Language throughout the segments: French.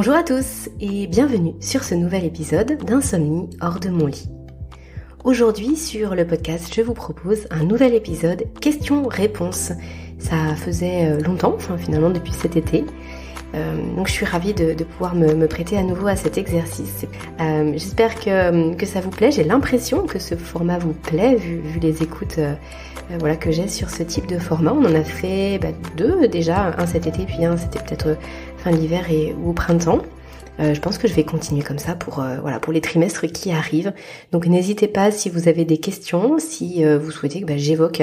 Bonjour à tous et bienvenue sur ce nouvel épisode d'Insomnie hors de mon lit. Aujourd'hui sur le podcast, je vous propose un nouvel épisode questions-réponses. Ça faisait longtemps, finalement depuis cet été. Donc je suis ravie de pouvoir me prêter à nouveau à cet exercice. J'espère que ça vous plaît. J'ai l'impression que ce format vous plaît vu les écoutes que j'ai sur ce type de format. On en a fait deux déjà, un cet été puis un c'était peut-être fin d'hiver ou au printemps. Je pense que je vais continuer comme ça pour les trimestres qui arrivent. Donc n'hésitez pas si vous avez des questions, si vous souhaitez que j'évoque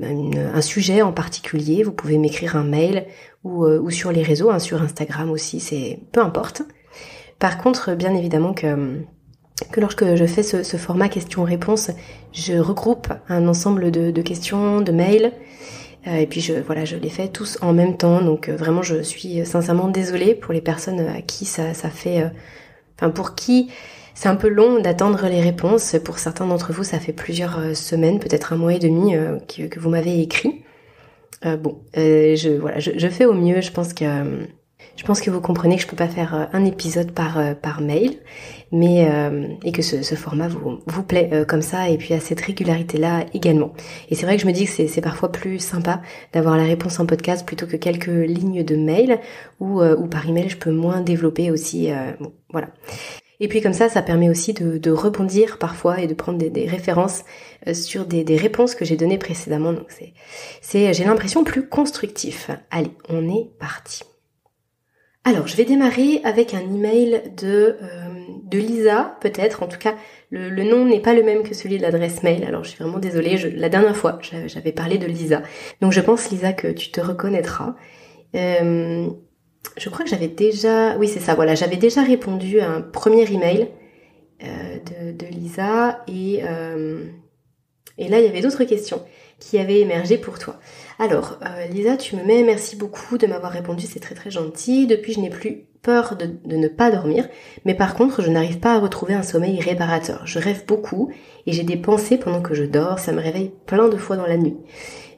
un sujet en particulier, vous pouvez m'écrire un mail ou sur les réseaux, sur Instagram aussi, c'est peu importe. Par contre, bien évidemment que lorsque je fais ce format questions-réponses, je regroupe un ensemble de questions, de mails. Et puis je les fais tous en même temps, donc vraiment je suis sincèrement désolée pour les personnes à qui ça fait, pour qui c'est un peu long d'attendre les réponses. Pour certains d'entre vous, ça fait plusieurs semaines, peut-être un mois et demi que vous m'avez écrit. Je fais au mieux. Je pense que vous comprenez que je peux pas faire un épisode par mail, mais et que ce format vous plaît comme ça, et puis à cette régularité-là également. Et c'est vrai que je me dis que c'est parfois plus sympa d'avoir la réponse en podcast plutôt que quelques lignes de mail, ou par email je peux moins développer aussi. Voilà. Et puis comme ça permet aussi de rebondir parfois et de prendre des références sur des réponses que j'ai données précédemment. Donc c'est j'ai l'impression plus constructif. Allez, on est parti. Alors, je vais démarrer avec un email de Lisa, peut-être. En tout cas, le nom n'est pas le même que celui de l'adresse mail. Alors, je suis vraiment désolée. La dernière fois, j'avais parlé de Lisa. Donc, je pense, Lisa, que tu te reconnaîtras. Je crois que j'avais déjà... Oui, c'est ça, voilà. J'avais déjà répondu à un premier email de Lisa. Et là, il y avait d'autres questions qui avaient émergé pour toi. Alors, Lisa, tu me mets, merci beaucoup de m'avoir répondu, c'est très très gentil. Depuis, je n'ai plus peur de ne pas dormir, mais par contre, je n'arrive pas à retrouver un sommeil réparateur. Je rêve beaucoup et j'ai des pensées pendant que je dors, ça me réveille plein de fois dans la nuit.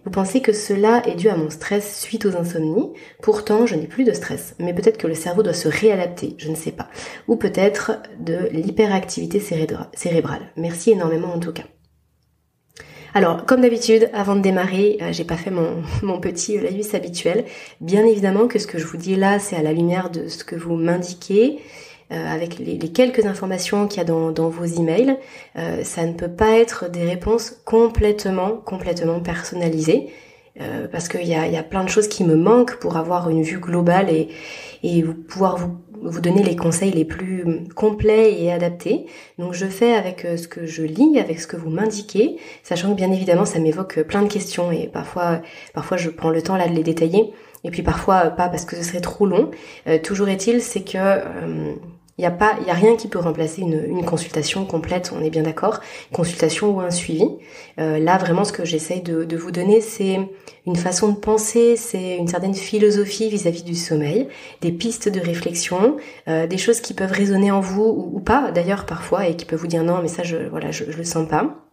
Vous pensez que cela est dû à mon stress suite aux insomnies? Pourtant, je n'ai plus de stress, mais peut-être que le cerveau doit se réadapter, je ne sais pas. Ou peut-être de l'hyperactivité cérébrale. Merci énormément en tout cas. Alors, comme d'habitude, avant de démarrer, j'ai pas fait mon petit laïus habituel. Bien évidemment que ce que je vous dis là, c'est à la lumière de ce que vous m'indiquez, avec les quelques informations qu'il y a dans vos emails. Ça ne peut pas être des réponses complètement personnalisées, parce qu'il y a plein de choses qui me manquent pour avoir une vue globale et pouvoir vous donner les conseils les plus complets et adaptés. Donc je fais avec ce que je lis, avec ce que vous m'indiquez, sachant que bien évidemment ça m'évoque plein de questions et parfois je prends le temps là de les détailler, et puis parfois pas parce que ce serait trop long. Toujours est-il, c'est que il y a rien qui peut remplacer une consultation complète, on est bien d'accord, consultation ou un suivi. Là vraiment ce que j'essaye de vous donner, c'est une façon de penser, c'est une certaine philosophie vis-à-vis du sommeil, des pistes de réflexion, des choses qui peuvent résonner en vous ou pas d'ailleurs parfois, et qui peuvent vous dire non mais ça je le sens pas.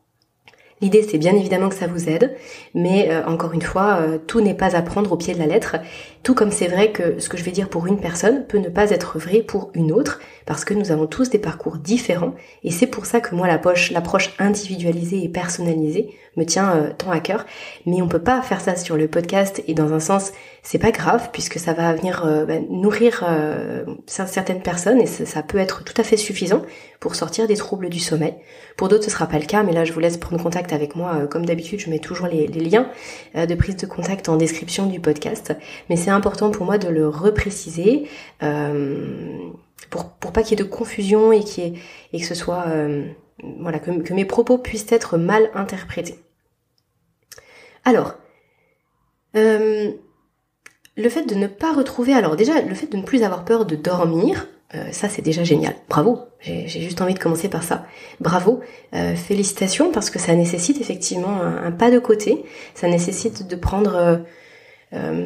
L'idée, c'est bien évidemment que ça vous aide, mais encore une fois, tout n'est pas à prendre au pied de la lettre, tout comme c'est vrai que ce que je vais dire pour une personne peut ne pas être vrai pour une autre, parce que nous avons tous des parcours différents, et c'est pour ça que moi, l'approche individualisée et personnalisée me tient tant à cœur. Mais on peut pas faire ça sur le podcast, et dans un sens, c'est pas grave, puisque ça va venir nourrir certaines personnes, et ça peut être tout à fait suffisant pour sortir des troubles du sommeil. Pour d'autres, ce sera pas le cas, mais là, je vous laisse prendre contact avec moi. Comme d'habitude, je mets toujours les liens de prise de contact en description du podcast. Mais c'est important pour moi de le repréciser pour pas qu'il y ait de confusion et que ce soit que mes propos puissent être mal interprétés. Alors, le fait de ne pas retrouver... Alors déjà, le fait de ne plus avoir peur de dormir, ça c'est déjà génial. Bravo, j'ai juste envie de commencer par ça. Bravo, félicitations, parce que ça nécessite effectivement un pas de côté. Ça nécessite de prendre un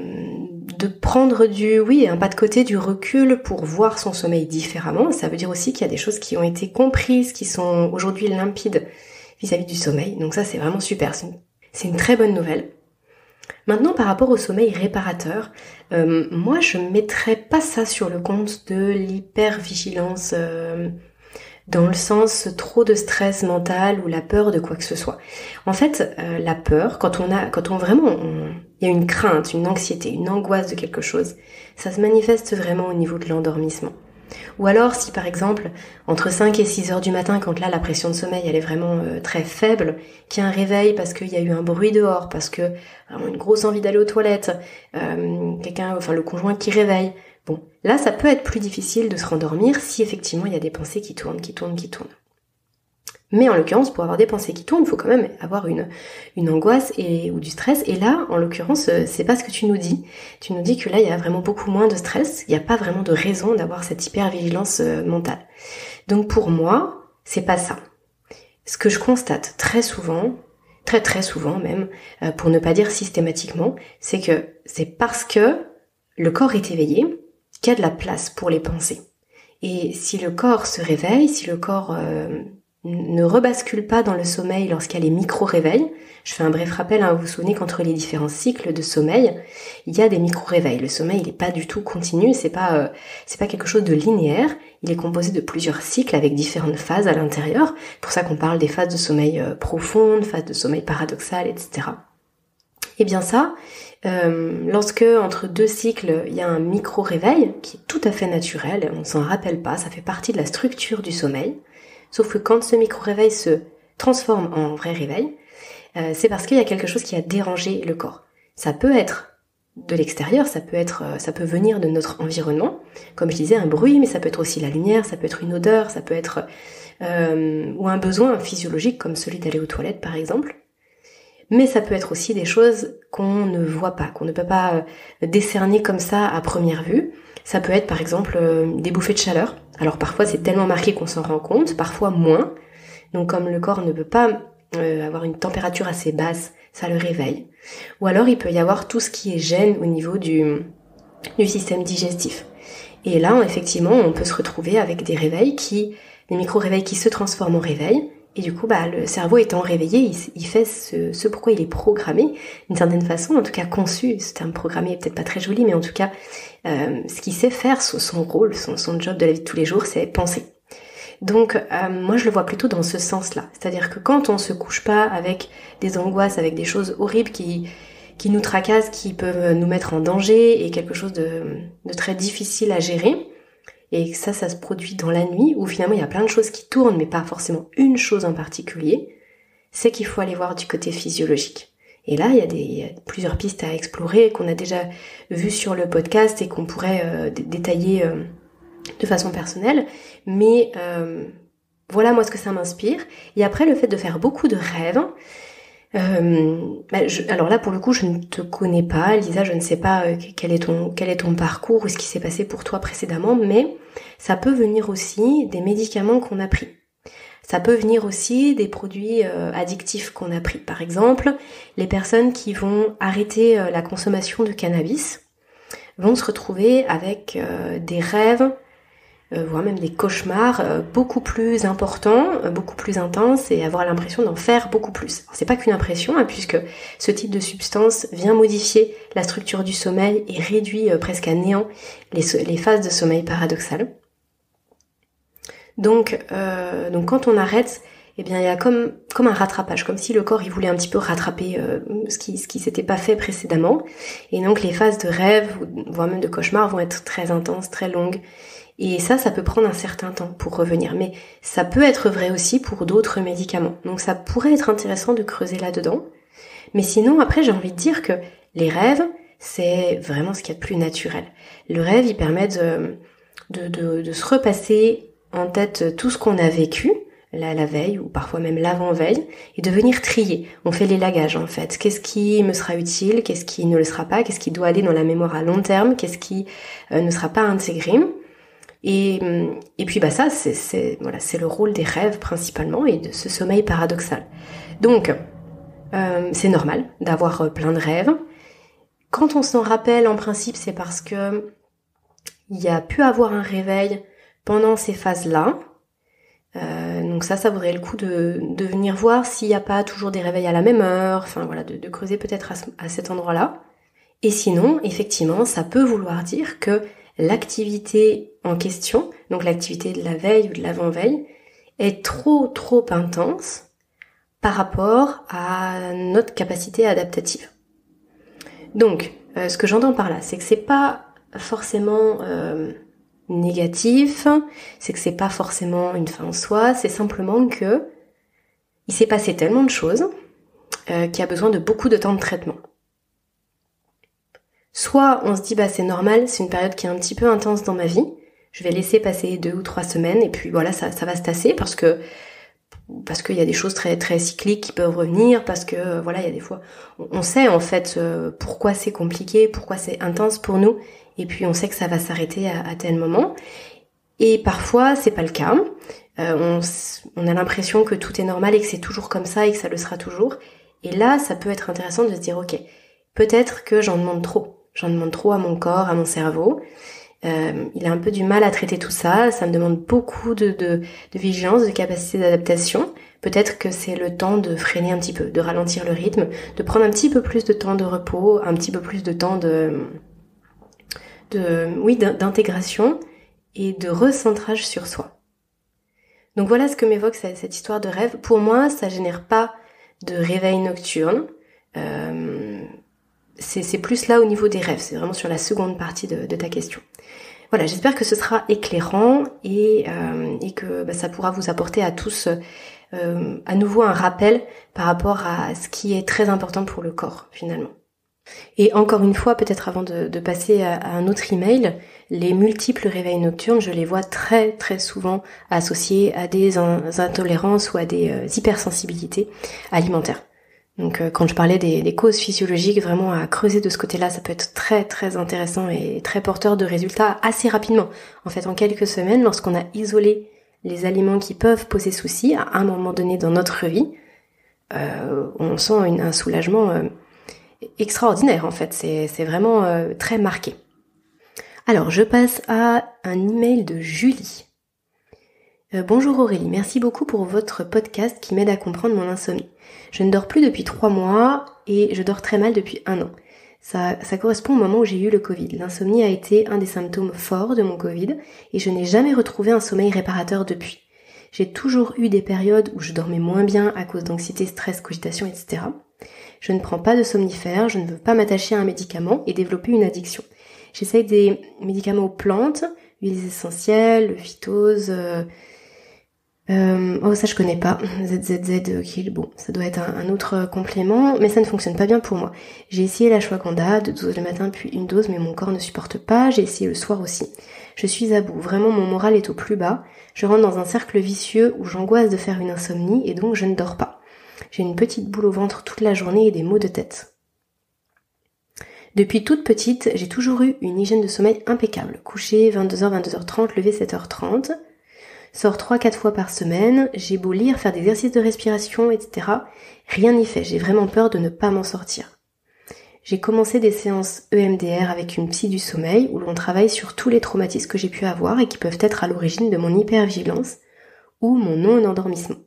pas de côté, du recul pour voir son sommeil différemment. Ça veut dire aussi qu'il y a des choses qui ont été comprises, qui sont aujourd'hui limpides vis-à-vis du sommeil. Donc ça c'est vraiment super, c'est une très bonne nouvelle. Maintenant, par rapport au sommeil réparateur, moi je mettrais pas ça sur le compte de l'hypervigilance dans le sens trop de stress mental ou la peur de quoi que ce soit. En fait, la peur, quand il y a une crainte, une anxiété, une angoisse de quelque chose, ça se manifeste vraiment au niveau de l'endormissement. Ou alors si par exemple entre 5 et 6 heures du matin, quand là la pression de sommeil elle est vraiment très faible, qu'il y a un réveil parce qu'il y a eu un bruit dehors, parce que une grosse envie d'aller aux toilettes, le conjoint qui réveille, bon, là ça peut être plus difficile de se rendormir si effectivement il y a des pensées qui tournent. Mais en l'occurrence, pour avoir des pensées qui tournent, il faut quand même avoir une angoisse ou du stress. Et là, en l'occurrence, c'est pas ce que tu nous dis. Tu nous dis que là, il y a vraiment beaucoup moins de stress. Il n'y a pas vraiment de raison d'avoir cette hypervigilance mentale. Donc pour moi, c'est pas ça. Ce que je constate très souvent, très souvent même, pour ne pas dire systématiquement, c'est que c'est parce que le corps est éveillé qu'il y a de la place pour les pensées. Et si le corps se réveille, si le corps ne rebascule pas dans le sommeil lorsqu'il y a les micro-réveils. Je fais un bref rappel, vous vous souvenez qu'entre les différents cycles de sommeil, il y a des micro-réveils. Le sommeil, il n'est pas du tout continu, c'est pas quelque chose de linéaire. Il est composé de plusieurs cycles avec différentes phases à l'intérieur. C'est pour ça qu'on parle des phases de sommeil profondes, phases de sommeil paradoxales, etc. Et bien ça, lorsque entre deux cycles, il y a un micro-réveil qui est tout à fait naturel, on ne s'en rappelle pas, ça fait partie de la structure du sommeil. Sauf que quand ce micro-réveil se transforme en vrai réveil, c'est parce qu'il y a quelque chose qui a dérangé le corps. Ça peut être de l'extérieur, ça peut venir de notre environnement, comme je disais, un bruit, mais ça peut être aussi la lumière, ça peut être une odeur, ça peut être ou un besoin physiologique comme celui d'aller aux toilettes par exemple. Mais ça peut être aussi des choses qu'on ne voit pas, qu'on ne peut pas décerner comme ça à première vue. Ça peut être par exemple des bouffées de chaleur. Alors parfois c'est tellement marqué qu'on s'en rend compte, parfois moins. Donc comme le corps ne peut pas avoir une température assez basse, ça le réveille. Ou alors il peut y avoir tout ce qui est gêne au niveau du système digestif. Et là effectivement on peut se retrouver avec des micro-réveils qui se transforment en réveil. Et du coup, le cerveau étant réveillé, il fait ce pourquoi il est programmé, d'une certaine façon, en tout cas conçu. Ce terme programmé est peut-être pas très joli, mais en tout cas, ce qu'il sait faire, son rôle, son job de la vie de tous les jours, c'est penser. Donc, moi, je le vois plutôt dans ce sens-là. C'est-à-dire que quand on se couche pas avec des angoisses, avec des choses horribles qui nous tracassent, qui peuvent nous mettre en danger, et quelque chose de très difficile à gérer, et ça se produit dans la nuit, où finalement il y a plein de choses qui tournent, mais pas forcément une chose en particulier, c'est qu'il faut aller voir du côté physiologique. Et là, il y a plusieurs pistes à explorer, qu'on a déjà vues sur le podcast et qu'on pourrait détailler de façon personnelle. Mais voilà moi ce que ça m'inspire. Et après, le fait de faire beaucoup de rêves, alors là pour le coup je ne te connais pas Lisa, je ne sais pas quel est ton parcours ou ce qui s'est passé pour toi précédemment, mais ça peut venir aussi des médicaments qu'on a pris. Ça peut venir aussi des produits addictifs qu'on a pris. Par exemple, les personnes qui vont arrêter la consommation de cannabis vont se retrouver avec des rêves, voire même des cauchemars beaucoup plus importants, beaucoup plus intenses, et avoir l'impression d'en faire beaucoup plus. Alors, c'est pas qu'une impression, puisque ce type de substance vient modifier la structure du sommeil et réduit presque à néant les phases de sommeil paradoxal. Donc quand on arrête, eh bien il y a comme un rattrapage, comme si le corps il voulait un petit peu rattraper ce qui s'était pas fait précédemment, et donc les phases de rêve, voire même de cauchemar, vont être très intenses, très longues. Et ça peut prendre un certain temps pour revenir. Mais ça peut être vrai aussi pour d'autres médicaments. Donc ça pourrait être intéressant de creuser là-dedans. Mais sinon, après, j'ai envie de dire que les rêves, c'est vraiment ce qu'il y a de plus naturel. Le rêve, il permet de se repasser en tête tout ce qu'on a vécu, la veille, ou parfois même l'avant-veille, et de venir trier. On fait l'élagage, en fait. Qu'est-ce qui me sera utile? Qu'est-ce qui ne le sera pas? Qu'est-ce qui doit aller dans la mémoire à long terme? Qu'est-ce qui ne sera pas intégré? Et puis ça c'est le rôle des rêves principalement et de ce sommeil paradoxal. Donc c'est normal d'avoir plein de rêves. Quand on s'en rappelle, en principe, c'est parce que il y a pu avoir un réveil pendant ces phases-là. Donc Donc ça vaudrait le coup de venir voir s'il n'y a pas toujours des réveils à la même heure, enfin voilà, de creuser peut-être à cet endroit-là. Et sinon, effectivement, ça peut vouloir dire que l'activité en question, donc l'activité de la veille ou de l'avant-veille, est trop intense par rapport à notre capacité adaptative. Donc, ce que j'entends par là, c'est que c'est pas forcément négatif, c'est que c'est pas forcément une fin en soi, c'est simplement que il s'est passé tellement de choses qu'il y a besoin de beaucoup de temps de traitement. Soit on se dit c'est normal, c'est une période qui est un petit peu intense dans ma vie, je vais laisser passer 2 ou 3 semaines et puis voilà, ça va se tasser parce qu'il y a des choses très très cycliques qui peuvent revenir, parce que voilà, il y a des fois on sait en fait pourquoi c'est compliqué, pourquoi c'est intense pour nous, et puis on sait que ça va s'arrêter à tel moment. Et parfois c'est pas le cas. On a l'impression que tout est normal et que c'est toujours comme ça et que ça le sera toujours. Et là, ça peut être intéressant de se dire ok, peut-être que j'en demande trop. J'en demande trop à mon corps, à mon cerveau. Il a un peu du mal à traiter tout ça. Ça me demande beaucoup de vigilance, de capacité d'adaptation. Peut-être que c'est le temps de freiner un petit peu, de ralentir le rythme, de prendre un petit peu plus de temps de repos, un petit peu plus de temps d'intégration et de recentrage sur soi. Donc voilà ce que m'évoque cette histoire de rêve. Pour moi, ça génère pas de réveil nocturne. C'est plus là au niveau des rêves, c'est vraiment sur la seconde partie de ta question. Voilà, j'espère que ce sera éclairant et que ça pourra vous apporter à tous à nouveau un rappel par rapport à ce qui est très important pour le corps finalement. Et encore une fois, peut-être avant de passer à un autre email, les multiples réveils nocturnes, je les vois très très souvent associés à des intolérances ou à des hypersensibilités alimentaires. Donc quand je parlais des causes physiologiques, vraiment à creuser de ce côté-là, ça peut être très très intéressant et très porteur de résultats assez rapidement. En fait, en quelques semaines, lorsqu'on a isolé les aliments qui peuvent poser souci à un moment donné dans notre vie, on sent un soulagement extraordinaire en fait. C'est vraiment très marqué. Alors, je passe à un email de Julie. Bonjour Aurélie, merci beaucoup pour votre podcast qui m'aide à comprendre mon insomnie. Je ne dors plus depuis 3 mois et je dors très mal depuis 1 an. Ça correspond au moment où j'ai eu le Covid. L'insomnie a été un des symptômes forts de mon Covid et je n'ai jamais retrouvé un sommeil réparateur depuis. J'ai toujours eu des périodes où je dormais moins bien à cause d'anxiété, stress, cogitation, etc. Je ne prends pas de somnifères, je ne veux pas m'attacher à un médicament et développer une addiction. J'essaye des médicaments aux plantes, huiles essentielles, phytose... ça je connais pas, ZZZ Kill, bon, ça doit être un autre complément, mais ça ne fonctionne pas bien pour moi. J'ai essayé l'ashwagandha, 2 doses le matin puis 1 dose, mais mon corps ne supporte pas, j'ai essayé le soir aussi. Je suis à bout, vraiment mon moral est au plus bas, je rentre dans un cercle vicieux où j'angoisse de faire une insomnie et donc je ne dors pas. J'ai une petite boule au ventre toute la journée et des maux de tête. Depuis toute petite, j'ai toujours eu une hygiène de sommeil impeccable, coucher 22h, 22h30, lever 7h30, sors 3-4 fois par semaine, j'ai beau lire, faire des exercices de respiration, etc. Rien n'y fait, j'ai vraiment peur de ne pas m'en sortir. J'ai commencé des séances EMDR avec une psy du sommeil où l'on travaille sur tous les traumatismes que j'ai pu avoir et qui peuvent être à l'origine de mon hypervigilance ou mon non-endormissement.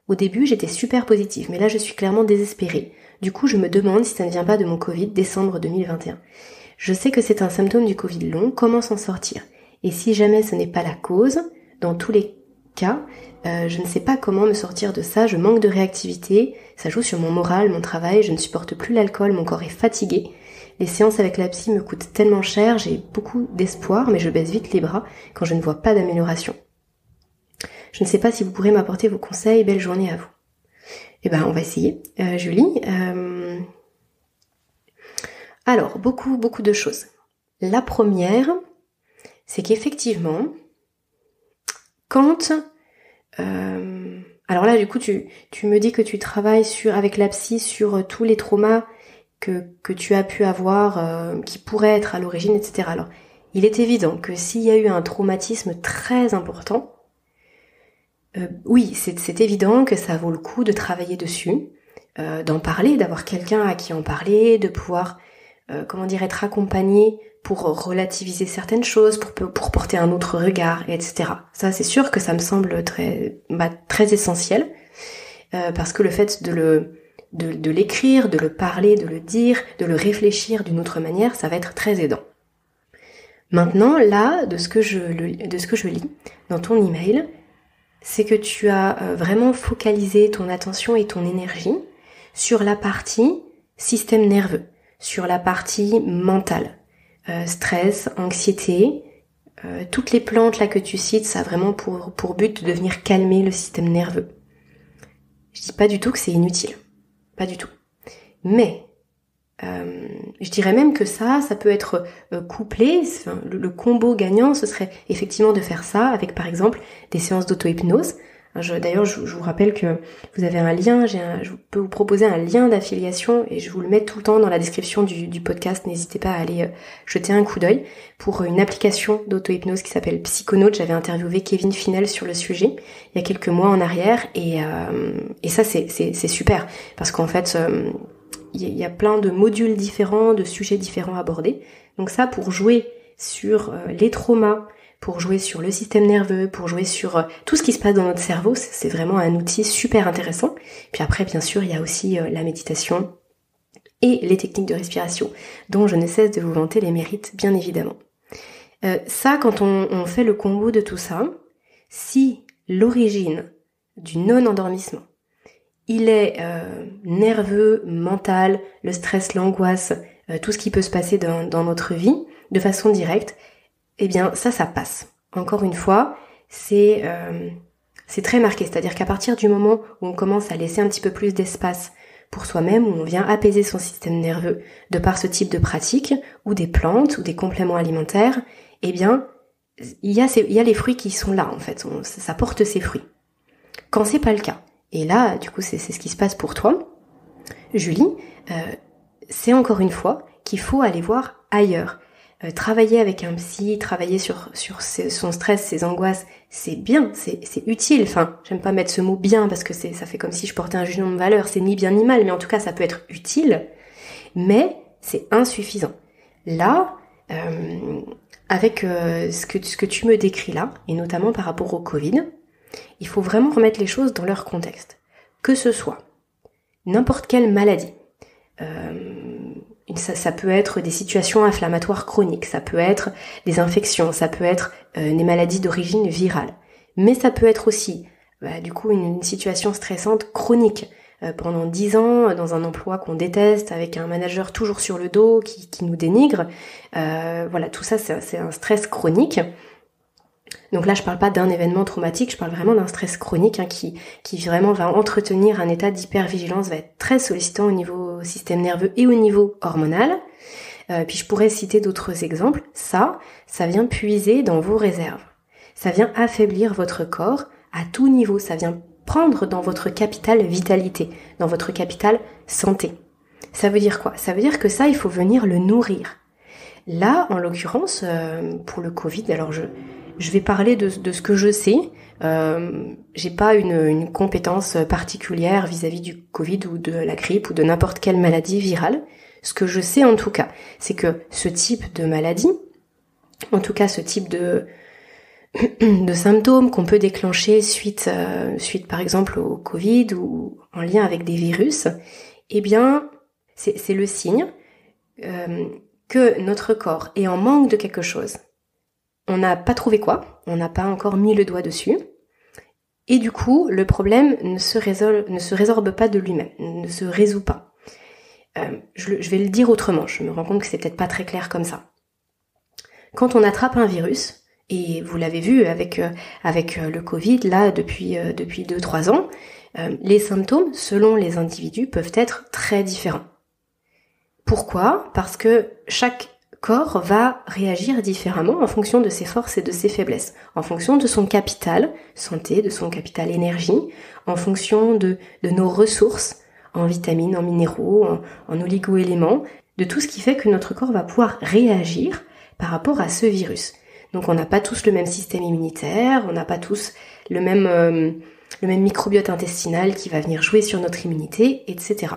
Au début, j'étais super positive, mais là je suis clairement désespérée. Du coup, je me demande si ça ne vient pas de mon Covid décembre 2021. Je sais que c'est un symptôme du Covid long, comment s'en sortir? Et si jamais ce n'est pas la cause, dans tous les cas, je ne sais pas comment me sortir de ça, je manque de réactivité, ça joue sur mon moral, mon travail, je ne supporte plus l'alcool, mon corps est fatigué. Les séances avec la psy me coûtent tellement cher, j'ai beaucoup d'espoir, mais je baisse vite les bras quand je ne vois pas d'amélioration. Je ne sais pas si vous pourrez m'apporter vos conseils, belle journée à vous. Eh ben, on va essayer. Julie, alors, beaucoup de choses. La première, c'est qu'effectivement, quand... alors là, du coup, tu me dis que tu travailles avec la psy sur tous les traumas que tu as pu avoir, qui pourraient être à l'origine, etc. Alors, il est évident que s'il y a eu un traumatisme très important, oui, c'est évident que ça vaut le coup de travailler dessus, d'en parler, d'avoir quelqu'un à qui en parler, de pouvoir, être accompagné pour relativiser certaines choses, pour porter un autre regard, etc. Ça, c'est sûr que ça me semble très essentiel, parce que le fait de l'écrire, de le parler, de le dire, de le réfléchir d'une autre manière, ça va être très aidant. Maintenant, là, de ce que je lis dans ton email, c'est que tu as vraiment focalisé ton attention et ton énergie sur la partie système nerveux, sur la partie mentale. Stress, anxiété, toutes les plantes là que tu cites, ça a vraiment pour but de venir calmer le système nerveux. Je dis pas du tout que c'est inutile, pas du tout. Mais je dirais même que ça peut être couplé, enfin, le combo gagnant, ce serait effectivement de faire ça avec par exemple des séances d'auto-hypnose. D'ailleurs, je vous rappelle que vous avez un lien, je peux vous proposer un lien d'affiliation et je vous le mets tout le temps dans la description du podcast. N'hésitez pas à aller jeter un coup d'œil pour une application d'auto-hypnose qui s'appelle Psychonaut. J'avais interviewé Kevin Finel sur le sujet il y a quelques mois en arrière et ça c'est super parce qu'en fait il y a plein de modules différents, de sujets différents abordés. Donc ça, pour jouer sur les traumas, pour jouer sur le système nerveux, pour jouer sur tout ce qui se passe dans notre cerveau, c'est vraiment un outil super intéressant. Puis après, bien sûr, il y a aussi la méditation et les techniques de respiration, dont je ne cesse de vous vanter les mérites, bien évidemment. Ça, quand on fait le combo de tout ça, si l'origine du non-endormissement, il est nerveux, mental, le stress, l'angoisse, tout ce qui peut se passer dans notre vie, de façon directe, eh bien ça passe. Encore une fois, c'est très marqué, c'est-à-dire qu'à partir du moment où on commence à laisser un petit peu plus d'espace pour soi-même, où on vient apaiser son système nerveux de par ce type de pratique, ou des plantes, ou des compléments alimentaires, eh bien il y a les fruits qui sont là en fait, ça porte ses fruits. Quand c'est pas le cas, et là, du coup, c'est ce qui se passe pour toi, Julie, c'est encore une fois qu'il faut aller voir ailleurs. Travailler avec un psy, travailler sur son stress, ses angoisses, c'est bien, c'est utile. Enfin, j'aime pas mettre ce mot bien parce que ça fait comme si je portais un jugement de valeur, c'est ni bien ni mal, mais en tout cas, ça peut être utile, mais c'est insuffisant. Là, avec ce que tu me décris là, et notamment par rapport au Covid, il faut vraiment remettre les choses dans leur contexte. Que ce soit n'importe quelle maladie, ça peut être des situations inflammatoires chroniques, ça peut être des infections, ça peut être des maladies d'origine virale, mais ça peut être aussi du coup une situation stressante chronique pendant 10 ans dans un emploi qu'on déteste, avec un manager toujours sur le dos qui nous dénigre. Voilà, tout ça c'est un stress chronique. Donc là, je parle pas d'un événement traumatique, je parle vraiment d'un stress chronique qui vraiment va entretenir un état d'hypervigilance, va être très sollicitant au niveau système nerveux et au niveau hormonal. Puis je pourrais citer d'autres exemples. Ça vient puiser dans vos réserves. Ça vient affaiblir votre corps à tout niveau. Ça vient prendre dans votre capital vitalité, dans votre capital santé. Ça veut dire quoi? Ça veut dire que ça, il faut venir le nourrir. Là, en l'occurrence, pour le Covid, alors je vais parler de ce que je sais. J'ai pas une compétence particulière vis-à-vis du Covid ou de la grippe ou de n'importe quelle maladie virale. Ce que je sais en tout cas, c'est que ce type de maladie, en tout cas ce type de symptômes qu'on peut déclencher suite par exemple au Covid ou en lien avec des virus, eh bien c'est le signe que notre corps est en manque de quelque chose. On n'a pas trouvé quoi, on n'a pas encore mis le doigt dessus, et du coup, le problème ne se résorbe pas de lui-même, ne se résout pas. Je vais le dire autrement, je me rends compte que c'est peut-être pas très clair comme ça. Quand on attrape un virus, et vous l'avez vu avec le Covid, là, depuis 2-3 ans, les symptômes, selon les individus, peuvent être très différents. Pourquoi ? Parce que chaque corps va réagir différemment en fonction de ses forces et de ses faiblesses, en fonction de son capital santé, de son capital énergie, en fonction de nos ressources en vitamines, en minéraux, en oligo-éléments, de tout ce qui fait que notre corps va pouvoir réagir par rapport à ce virus. Donc on n'a pas tous le même système immunitaire, on n'a pas tous le même microbiote intestinal qui va venir jouer sur notre immunité, etc.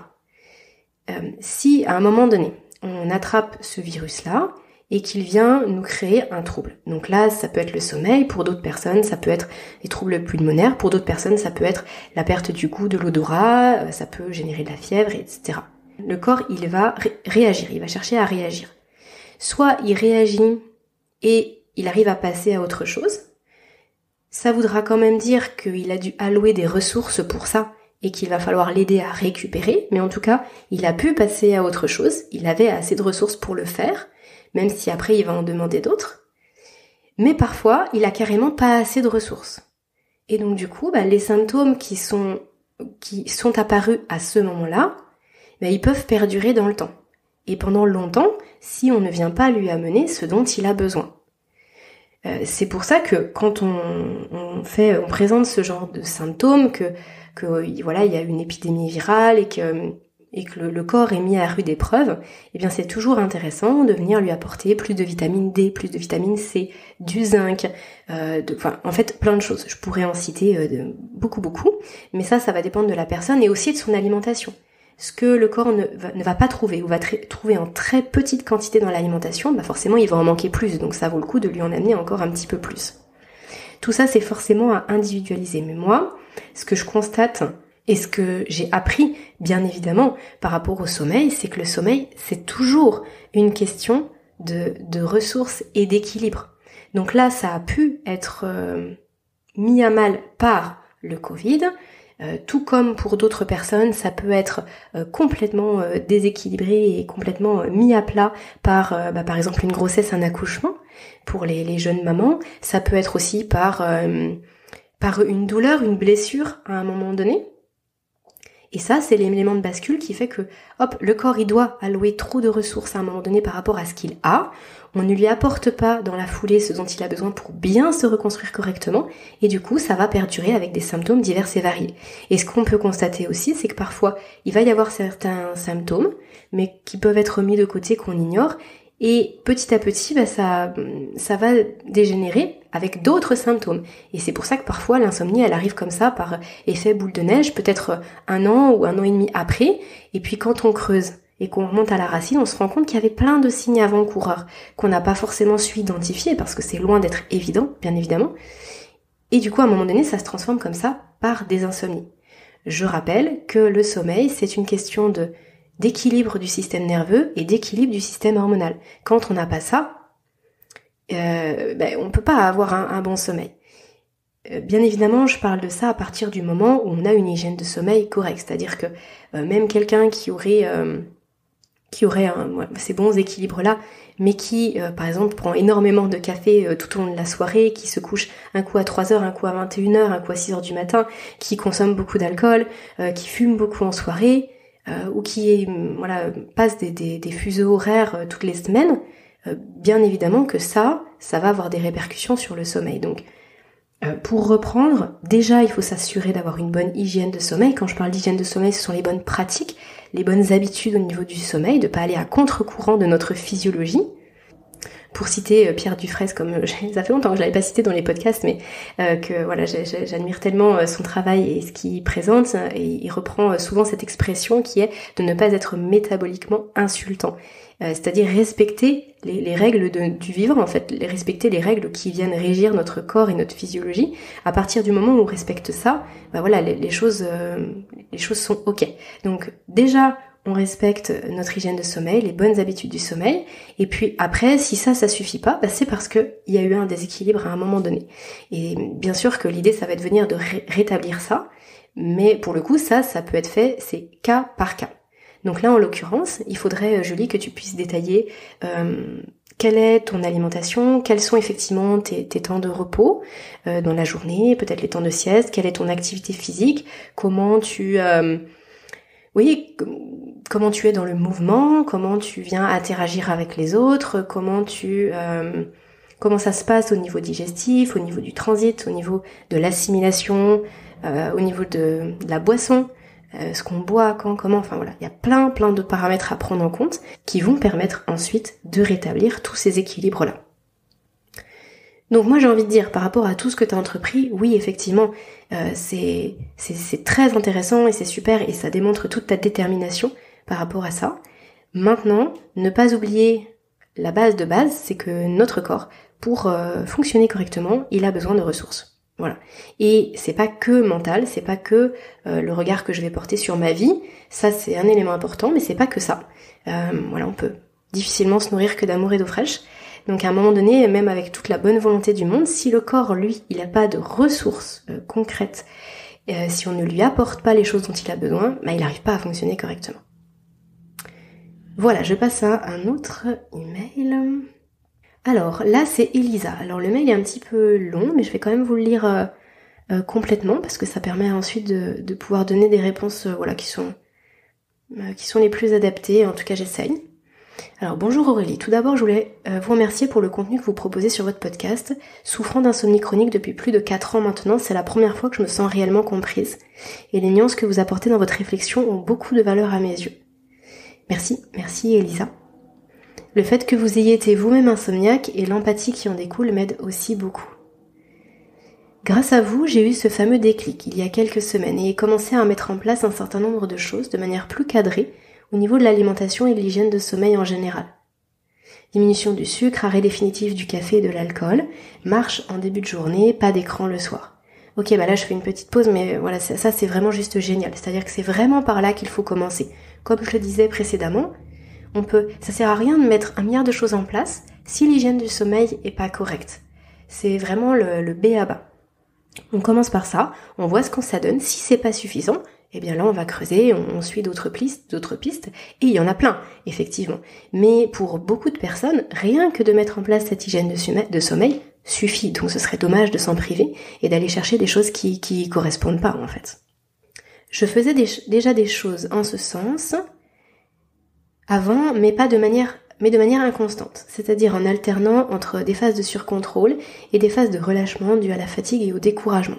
Si à un moment donné, on attrape ce virus-là, et qu'il vient nous créer un trouble. Donc là, ça peut être le sommeil, pour d'autres personnes, ça peut être des troubles pulmonaires, pour d'autres personnes, ça peut être la perte du goût de l'odorat, ça peut générer de la fièvre, etc. Le corps, il va réagir, il va chercher à réagir. Soit il réagit et il arrive à passer à autre chose. Ça voudra quand même dire qu'il a dû allouer des ressources pour ça et qu'il va falloir l'aider à récupérer, mais en tout cas, il a pu passer à autre chose, il avait assez de ressources pour le faire, même si après il va en demander d'autres. Mais parfois, il a carrément pas assez de ressources. Et donc du coup, les symptômes qui sont apparus à ce moment-là, ils peuvent perdurer dans le temps. Et pendant longtemps, si on ne vient pas lui amener ce dont il a besoin. C'est pour ça que quand on présente ce genre de symptômes, que voilà, il y a une épidémie virale et que le corps est mis à rude épreuve, eh bien c'est toujours intéressant de venir lui apporter plus de vitamine D, plus de vitamine C, du zinc, en fait plein de choses. Je pourrais en citer beaucoup, mais ça va dépendre de la personne et aussi de son alimentation. Ce que le corps ne va pas trouver ou va trouver en très petite quantité dans l'alimentation, forcément il va en manquer plus, donc ça vaut le coup de lui en amener encore un petit peu plus. Tout ça c'est forcément à individualiser, mais moi, ce que je constate et ce que j'ai appris, bien évidemment, par rapport au sommeil, c'est que le sommeil, c'est toujours une question de ressources et d'équilibre. Donc là, ça a pu être mis à mal par le Covid, tout comme pour d'autres personnes, ça peut être complètement déséquilibré et complètement mis à plat par exemple une grossesse, un accouchement pour les jeunes mamans. Ça peut être aussi par une douleur, une blessure à un moment donné. Et ça, c'est l'élément de bascule qui fait que, le corps, il doit allouer trop de ressources à un moment donné par rapport à ce qu'il a. On ne lui apporte pas dans la foulée ce dont il a besoin pour bien se reconstruire correctement. Et du coup, ça va perdurer avec des symptômes divers et variés. Et ce qu'on peut constater aussi, c'est que parfois, il va y avoir certains symptômes, mais qui peuvent être mis de côté, qu'on ignore. Et petit à petit, ça va dégénérer avec d'autres symptômes. Et c'est pour ça que parfois l'insomnie, elle arrive comme ça, par effet boule de neige, peut-être 1 an ou 1 an et demi après. Et puis quand on creuse et qu'on remonte à la racine, on se rend compte qu'il y avait plein de signes avant-coureurs qu'on n'a pas forcément su identifier, parce que c'est loin d'être évident, bien évidemment. Et du coup, à un moment donné, ça se transforme comme ça par des insomnies. Je rappelle que le sommeil, c'est une question d'équilibre du système nerveux et d'équilibre du système hormonal. Quand on n'a pas ça, on peut pas avoir un bon sommeil. Bien évidemment, je parle de ça à partir du moment où on a une hygiène de sommeil correcte, c'est-à-dire que même quelqu'un qui aurait ces bons équilibres-là, mais qui, par exemple, prend énormément de café tout au long de la soirée, qui se couche un coup à 3h, un coup à 21h, un coup à 6h du matin, qui consomme beaucoup d'alcool, qui fume beaucoup en soirée, ou qui passe des fuseaux horaires toutes les semaines, bien évidemment que ça va avoir des répercussions sur le sommeil. Donc, pour reprendre, déjà il faut s'assurer d'avoir une bonne hygiène de sommeil. Quand je parle d'hygiène de sommeil, ce sont les bonnes pratiques, les bonnes habitudes au niveau du sommeil, de pas aller à contre-courant de notre physiologie. Pour citer Pierre Dufresne, ça fait longtemps que je l'avais pas cité dans les podcasts, mais j'admire tellement son travail et ce qu'il présente, et il reprend souvent cette expression qui est de ne pas être métaboliquement insultant. C'est-à-dire respecter les règles du vivre, en fait, respecter les règles qui viennent régir notre corps et notre physiologie. À partir du moment où on respecte ça, les choses sont ok. Donc déjà, on respecte notre hygiène de sommeil, les bonnes habitudes du sommeil, et puis après, si ça suffit pas, c'est parce que il y a eu un déséquilibre à un moment donné. Et bien sûr que l'idée, ça va être de venir de rétablir ça, mais pour le coup, ça peut être fait, c'est cas par cas. Donc là, en l'occurrence, il faudrait, Julie, que tu puisses détailler quelle est ton alimentation, quels sont effectivement tes temps de repos dans la journée, peut-être les temps de sieste, quelle est ton activité physique, comment tu es dans le mouvement, comment tu viens interagir avec les autres, comment ça se passe au niveau digestif, au niveau du transit, au niveau de l'assimilation, au niveau de la boisson, ce qu'on boit, quand, comment, il y a plein de paramètres à prendre en compte qui vont permettre ensuite de rétablir tous ces équilibres-là. Donc moi j'ai envie de dire, par rapport à tout ce que tu as entrepris, oui effectivement, c'est très intéressant et c'est super et ça démontre toute ta détermination par rapport à ça. Maintenant, ne pas oublier la base de base, c'est que notre corps, pour fonctionner correctement, il a besoin de ressources. Voilà. Et c'est pas que mental, c'est pas que le regard que je vais porter sur ma vie, ça c'est un élément important, mais c'est pas que ça. Voilà, on peut difficilement se nourrir que d'amour et d'eau fraîche. Donc à un moment donné, même avec toute la bonne volonté du monde, si le corps, lui, il n'a pas de ressources concrètes, si on ne lui apporte pas les choses dont il a besoin, bah, il n'arrive pas à fonctionner correctement. Voilà, je passe à un autre email. Alors là, c'est Elisa. Alors le mail est un petit peu long, mais je vais quand même vous le lire complètement parce que ça permet ensuite de pouvoir donner des réponses qui sont les plus adaptées. En tout cas, j'essaye. Alors bonjour Aurélie, tout d'abord je voulais vous remercier pour le contenu que vous proposez sur votre podcast. Souffrant d'insomnie chronique depuis plus de 4 ans maintenant, c'est la première fois que je me sens réellement comprise. Et les nuances que vous apportez dans votre réflexion ont beaucoup de valeur à mes yeux. Merci Elisa. Le fait que vous ayez été vous-même insomniaque et l'empathie qui en découle m'aide aussi beaucoup. Grâce à vous, j'ai eu ce fameux déclic il y a quelques semaines et ai commencé à mettre en place un certain nombre de choses de manière plus cadrée au niveau de l'alimentation et de l'hygiène de sommeil en général. Diminution du sucre, arrêt définitif du café et de l'alcool, marche en début de journée, pas d'écran le soir. Ok, bah là je fais une petite pause, mais voilà, ça c'est vraiment juste génial. C'est-à-dire que c'est vraiment par là qu'il faut commencer. Comme je le disais précédemment, ça sert à rien de mettre 1 milliard de choses en place si l'hygiène du sommeil est pas correcte. C'est vraiment le B à bas. On commence par ça, on voit ce que ça donne. Si c'est pas suffisant, eh bien là on va creuser, on suit d'autres pistes, et il y en a plein, effectivement. Mais pour beaucoup de personnes, rien que de mettre en place cette hygiène de sommeil suffit. Donc ce serait dommage de s'en priver et d'aller chercher des choses qui correspondent pas en fait. Je faisais déjà des choses en ce sens avant, mais de manière inconstante, c'est-à-dire en alternant entre des phases de surcontrôle et des phases de relâchement dues à la fatigue et au découragement.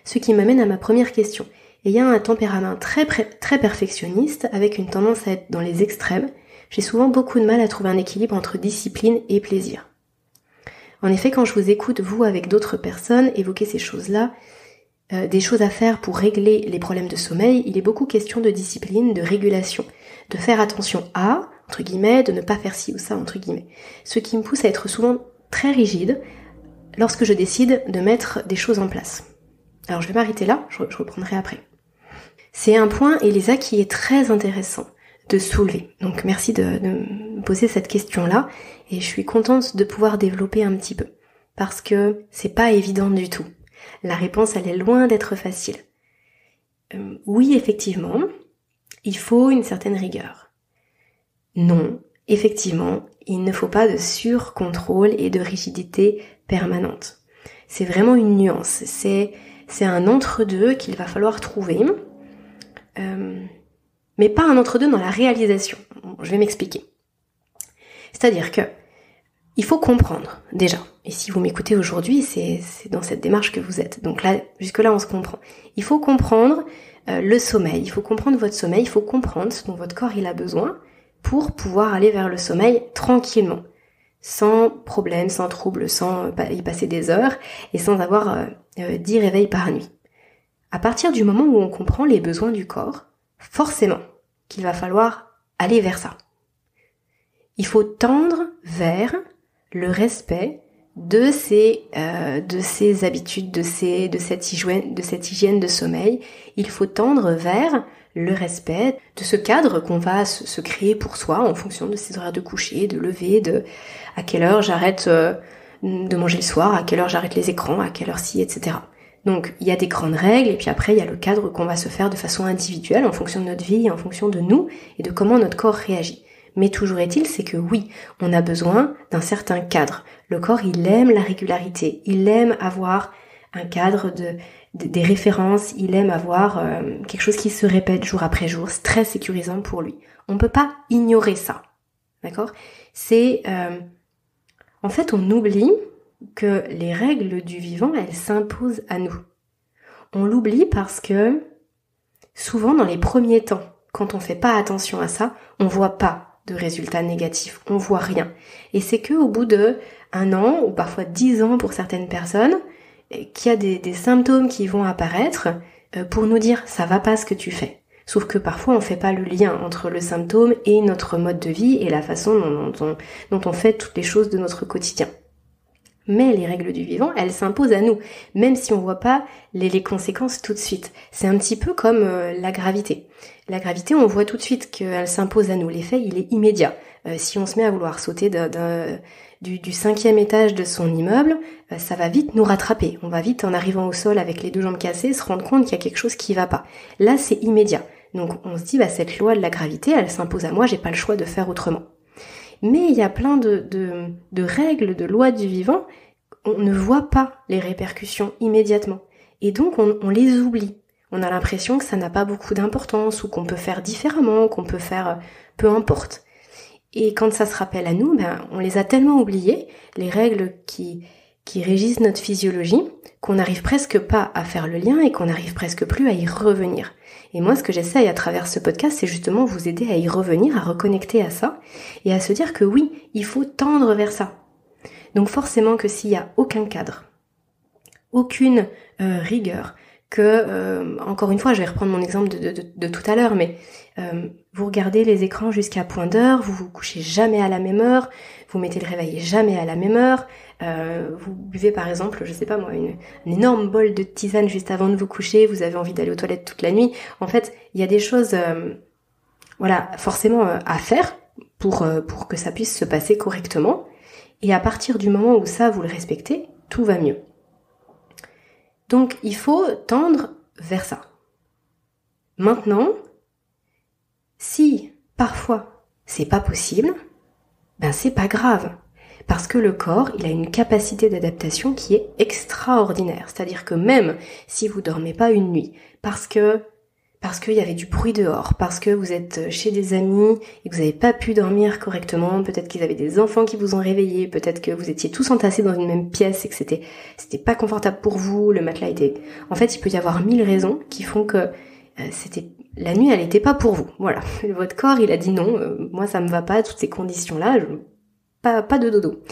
Ce qui m'amène à ma première question. Ayant un tempérament très perfectionniste, avec une tendance à être dans les extrêmes, j'ai souvent beaucoup de mal à trouver un équilibre entre discipline et plaisir. En effet, quand je vous écoute, vous, avec d'autres personnes, évoquer ces choses-là, des choses à faire pour régler les problèmes de sommeil, il est beaucoup question de discipline, de régulation, de faire attention à, entre guillemets, de ne pas faire ci ou ça, entre guillemets. Ce qui me pousse à être souvent très rigide lorsque je décide de mettre des choses en place. Alors je vais m'arrêter là, je reprendrai après. C'est un point, Elisa, qui est très intéressant de soulever. Donc merci de me poser cette question-là, et je suis contente de pouvoir développer un petit peu, parce que c'est pas évident du tout. La réponse, elle est loin d'être facile. Oui, effectivement, il faut une certaine rigueur. Non, effectivement, il ne faut pas de surcontrôle et de rigidité permanente. C'est vraiment une nuance, c'est un entre-deux qu'il va falloir trouver, mais pas un entre-deux dans la réalisation. Je vais m'expliquer. C'est-à-dire que il faut comprendre, déjà. Et si vous m'écoutez aujourd'hui, c'est dans cette démarche que vous êtes. Donc là, jusque-là, on se comprend. Il faut comprendre le sommeil, il faut comprendre votre sommeil, il faut comprendre ce dont votre corps il a besoin pour pouvoir aller vers le sommeil tranquillement, sans problème, sans trouble, sans y passer des heures et sans avoir 10 réveils par nuit. À partir du moment où on comprend les besoins du corps, forcément qu'il va falloir aller vers ça. Il faut tendre vers le respect de ces habitudes, de cette hygiène de sommeil. Il faut tendre vers le respect de ce cadre qu'on va se créer pour soi en fonction de ses horaires de coucher, de lever, de à quelle heure j'arrête de manger le soir, à quelle heure j'arrête les écrans, à quelle heure ci, etc. Donc il y a des grandes règles et puis après il y a le cadre qu'on va se faire de façon individuelle en fonction de notre vie, en fonction de nous et de comment notre corps réagit. Mais toujours est-il, c'est que oui, on a besoin d'un certain cadre. Le corps, il aime la régularité, il aime avoir un cadre des références, il aime avoir quelque chose qui se répète jour après jour, c'est très sécurisant pour lui. On ne peut pas ignorer ça, d'accord ? En fait, on oublie que les règles du vivant, elles s'imposent à nous. On l'oublie parce que souvent, dans les premiers temps, quand on fait pas attention à ça, on voit pas de résultats négatifs, on voit rien. Et c'est que au bout de 1 an, ou parfois 10 ans pour certaines personnes, qu'il y a des symptômes qui vont apparaître pour nous dire ça va pas ce que tu fais. Sauf que parfois on fait pas le lien entre le symptôme et notre mode de vie et la façon dont on fait toutes les choses de notre quotidien. Mais les règles du vivant, elles s'imposent à nous, même si on voit pas les conséquences tout de suite. C'est un petit peu comme la gravité. La gravité, on voit tout de suite qu'elle s'impose à nous. L'effet, il est immédiat. Si on se met à vouloir sauter du 5e étage de son immeuble, ça va vite nous rattraper. On va vite, en arrivant au sol avec les 2 jambes cassées, se rendre compte qu'il y a quelque chose qui va pas. Là, c'est immédiat. Donc on se dit, cette loi de la gravité, elle s'impose à moi, j'ai pas le choix de faire autrement. Mais il y a plein de règles, de lois du vivant, on ne voit pas les répercussions immédiatement. Et donc on les oublie. On a l'impression que ça n'a pas beaucoup d'importance, ou qu'on peut faire différemment, qu'on peut faire peu importe. Et quand ça se rappelle à nous, on les a tellement oubliées, les règles qui régissent notre physiologie, qu'on n'arrive presque pas à faire le lien et qu'on n'arrive presque plus à y revenir. Et moi, ce que j'essaye à travers ce podcast, c'est justement vous aider à y revenir, à reconnecter à ça, et à se dire que oui, il faut tendre vers ça. Donc forcément que s'il y a aucun cadre, aucune rigueur, encore une fois, je vais reprendre mon exemple de tout à l'heure, mais vous regardez les écrans jusqu'à point d'heure, vous vous couchez jamais à la même heure, vous mettez le réveil jamais à la même heure, vous buvez par exemple, je sais pas moi, un énorme bol de tisane juste avant de vous coucher, vous avez envie d'aller aux toilettes toute la nuit. En fait, il y a des choses, forcément à faire pour que ça puisse se passer correctement. Et à partir du moment où ça, vous le respectez, tout va mieux. Donc, il faut tendre vers ça. Maintenant, si parfois c'est pas possible, c'est pas grave. Parce que le corps, il a une capacité d'adaptation qui est extraordinaire. C'est-à-dire que même si vous dormez pas une nuit, parce qu'il y avait du bruit dehors, parce que vous êtes chez des amis et que vous n'avez pas pu dormir correctement, peut-être qu'ils avaient des enfants qui vous ont réveillé, peut-être que vous étiez tous entassés dans une même pièce et que c'était pas confortable pour vous, le matelas était... En fait, il peut y avoir 1000 raisons qui font que la nuit, elle n'était pas pour vous. Voilà. Votre corps, il a dit non, moi ça me va pas, toutes ces conditions-là, pas de dodo.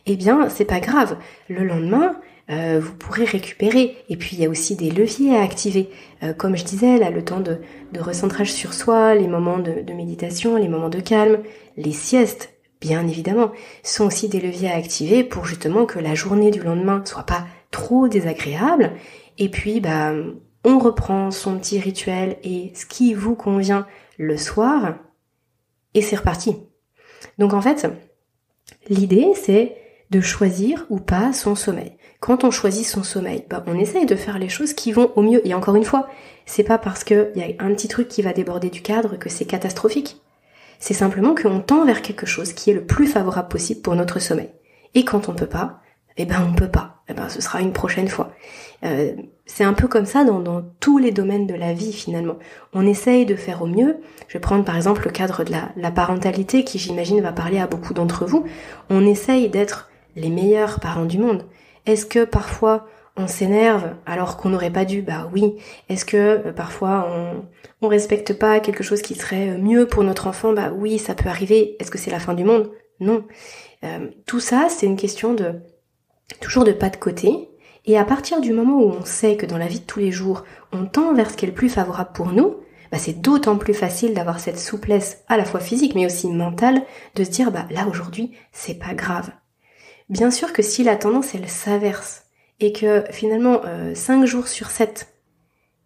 Eh bien, c'est pas grave. Le lendemain, vous pourrez récupérer. Et puis il y a aussi des leviers à activer. Comme je disais, là, le temps de recentrage sur soi, les moments de méditation, les moments de calme, les siestes, bien évidemment, sont aussi des leviers à activer pour justement que la journée du lendemain soit pas trop désagréable. Et puis, on reprend son petit rituel et ce qui vous convient le soir, et c'est reparti. Donc en fait, l'idée, c'est de choisir ou pas son sommeil. Quand on choisit son sommeil, on essaye de faire les choses qui vont au mieux. Et encore une fois, c'est pas parce qu'il y a un petit truc qui va déborder du cadre que c'est catastrophique. C'est simplement qu'on tend vers quelque chose qui est le plus favorable possible pour notre sommeil. Et quand on peut pas, on peut pas. Ce sera une prochaine fois. C'est un peu comme ça dans tous les domaines de la vie finalement. On essaye de faire au mieux. Je vais prendre par exemple le cadre de la parentalité qui j'imagine va parler à beaucoup d'entre vous. On essaye d'être les meilleurs parents du monde. Est-ce que parfois on s'énerve alors qu'on n'aurait pas dû ? Oui. Est-ce que parfois on respecte pas quelque chose qui serait mieux pour notre enfant ? Oui, ça peut arriver. Est-ce que c'est la fin du monde ? Non. Tout ça, c'est une question toujours de pas de côté. Et à partir du moment où on sait que dans la vie de tous les jours, on tend vers ce qui est le plus favorable pour nous, c'est d'autant plus facile d'avoir cette souplesse à la fois physique mais aussi mentale de se dire là aujourd'hui, c'est pas grave. Bien sûr que si la tendance elle s'inverse et que finalement 5 jours sur 7,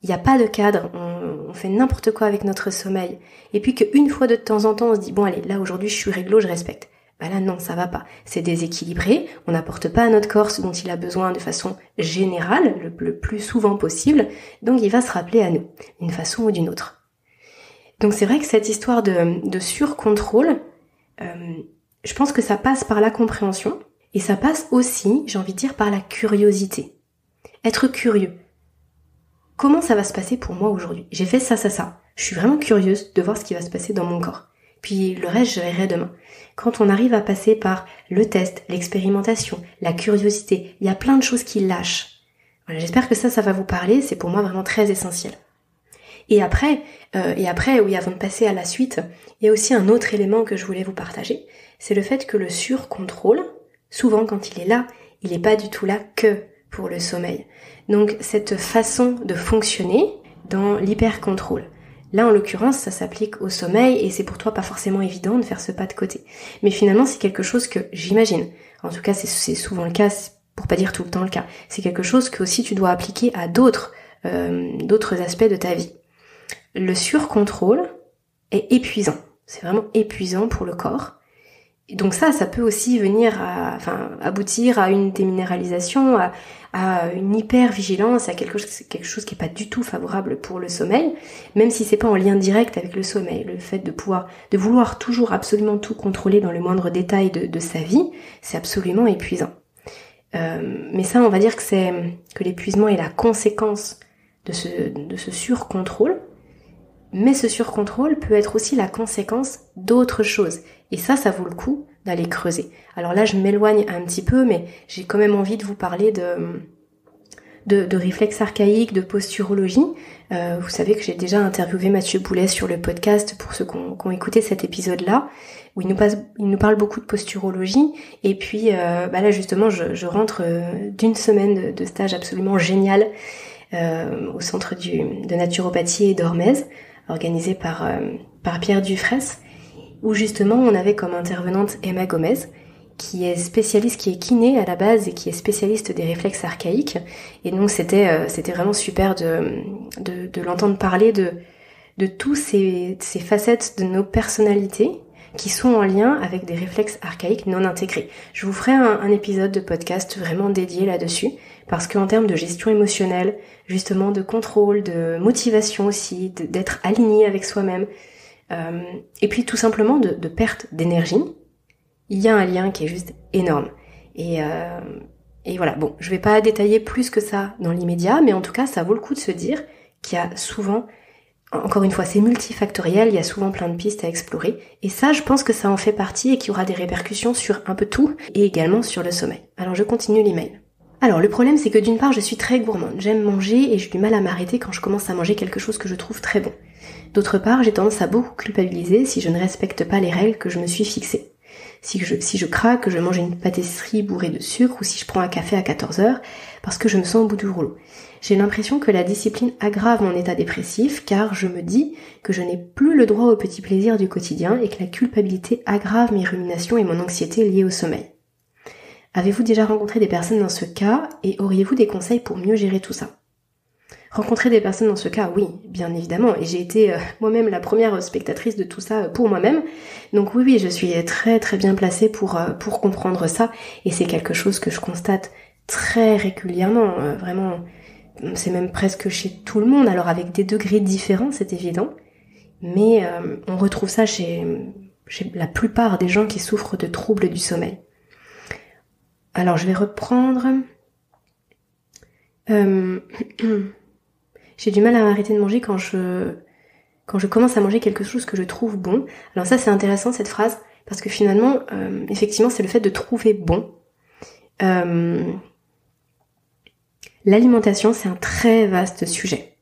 il n'y a pas de cadre, on fait n'importe quoi avec notre sommeil, et puis qu'une fois de temps en temps on se dit bon allez, là aujourd'hui je suis réglo, je respecte. Là non, ça va pas. C'est déséquilibré, on n'apporte pas à notre corps ce dont il a besoin de façon générale, le plus souvent possible, donc il va se rappeler à nous, d'une façon ou d'une autre. Donc c'est vrai que cette histoire de surcontrôle, je pense que ça passe par la compréhension, et ça passe aussi, j'ai envie de dire, par la curiosité. Être curieux. Comment ça va se passer pour moi aujourd'hui ? J'ai fait ça. Je suis vraiment curieuse de voir ce qui va se passer dans mon corps. Puis le reste, je verrai demain. Quand on arrive à passer par le test, l'expérimentation, la curiosité, il y a plein de choses qui lâchent. Voilà, j'espère que ça va vous parler, c'est pour moi vraiment très essentiel. Et après, avant de passer à la suite, il y a aussi un autre élément que je voulais vous partager, c'est le fait que le surcontrôle, souvent quand il est là, il n'est pas du tout là que pour le sommeil. Donc cette façon de fonctionner dans l'hypercontrôle, Là, en l'occurrence, ça s'applique au sommeil et c'est pour toi pas forcément évident de faire ce pas de côté. Mais finalement, c'est quelque chose que j'imagine. En tout cas, c'est souvent le cas, pour pas dire tout le temps le cas. C'est quelque chose que aussi tu dois appliquer à d'autres aspects de ta vie. Le surcontrôle est épuisant. C'est vraiment épuisant pour le corps. Et donc ça peut aussi venir aboutir à une déminéralisation, à une hyper-vigilance, à quelque chose qui est pas du tout favorable pour le sommeil, même si c'est pas en lien direct avec le sommeil. Le fait de vouloir toujours absolument tout contrôler dans le moindre détail de sa vie, c'est absolument épuisant. Mais ça, on va dire que l'épuisement est la conséquence de ce surcontrôle. Mais ce surcontrôle peut être aussi la conséquence d'autres choses. Et ça vaut le coup d'aller creuser. Alors là, je m'éloigne un petit peu, mais j'ai quand même envie de vous parler de réflexes archaïques, de posturologie. Vous savez que j'ai déjà interviewé Mathieu Boulet sur le podcast pour ceux qui ont écouté cet épisode-là, où il nous parle beaucoup de posturologie. Et puis là justement, je rentre d'une semaine de stage absolument génial au centre de naturopathie et d'hormèse, organisé par Pierre Dufresne, où justement on avait comme intervenante Emma Gomez, qui est spécialiste, qui est kiné à la base et qui est spécialiste des réflexes archaïques. Et donc c'était vraiment super de l'entendre parler de tous ces facettes de nos personnalités qui sont en lien avec des réflexes archaïques non intégrés. Je vous ferai un épisode de podcast vraiment dédié là-dessus, parce qu'en termes de gestion émotionnelle, justement de contrôle, de motivation aussi, d'être aligné avec soi-même, et puis tout simplement de perte d'énergie, il y a un lien qui est juste énorme. Et voilà, bon, je vais pas détailler plus que ça dans l'immédiat, mais en tout cas, ça vaut le coup de se dire qu'il y a souvent, encore une fois, c'est multifactoriel, il y a souvent plein de pistes à explorer. Et ça, je pense que ça en fait partie et qu'il y aura des répercussions sur un peu tout, et également sur le sommeil. Alors je continue l'email. Alors le problème, c'est que d'une part, je suis très gourmande, j'aime manger et j'ai du mal à m'arrêter quand je commence à manger quelque chose que je trouve très bon. D'autre part, j'ai tendance à beaucoup culpabiliser si je ne respecte pas les règles que je me suis fixées. Si je craque, que je mange une pâtisserie bourrée de sucre ou si je prends un café à 14h parce que je me sens au bout du rouleau. J'ai l'impression que la discipline aggrave mon état dépressif car je me dis que je n'ai plus le droit aux petits plaisirs du quotidien et que la culpabilité aggrave mes ruminations et mon anxiété liée au sommeil. Avez-vous déjà rencontré des personnes dans ce cas et auriez-vous des conseils pour mieux gérer tout ça ? Rencontrer des personnes dans ce cas, oui, bien évidemment, et j'ai été moi-même la première spectatrice de tout ça pour moi-même, donc oui, je suis très très bien placée pour comprendre ça, et c'est quelque chose que je constate très régulièrement, vraiment, c'est même presque chez tout le monde, alors avec des degrés différents, c'est évident, mais on retrouve ça chez la plupart des gens qui souffrent de troubles du sommeil. Alors je vais reprendre... J'ai du mal à m'arrêter de manger quand je commence à manger quelque chose que je trouve bon. Alors ça, c'est intéressant cette phrase, parce que finalement, effectivement, c'est le fait de trouver bon. L'alimentation, c'est un très vaste sujet.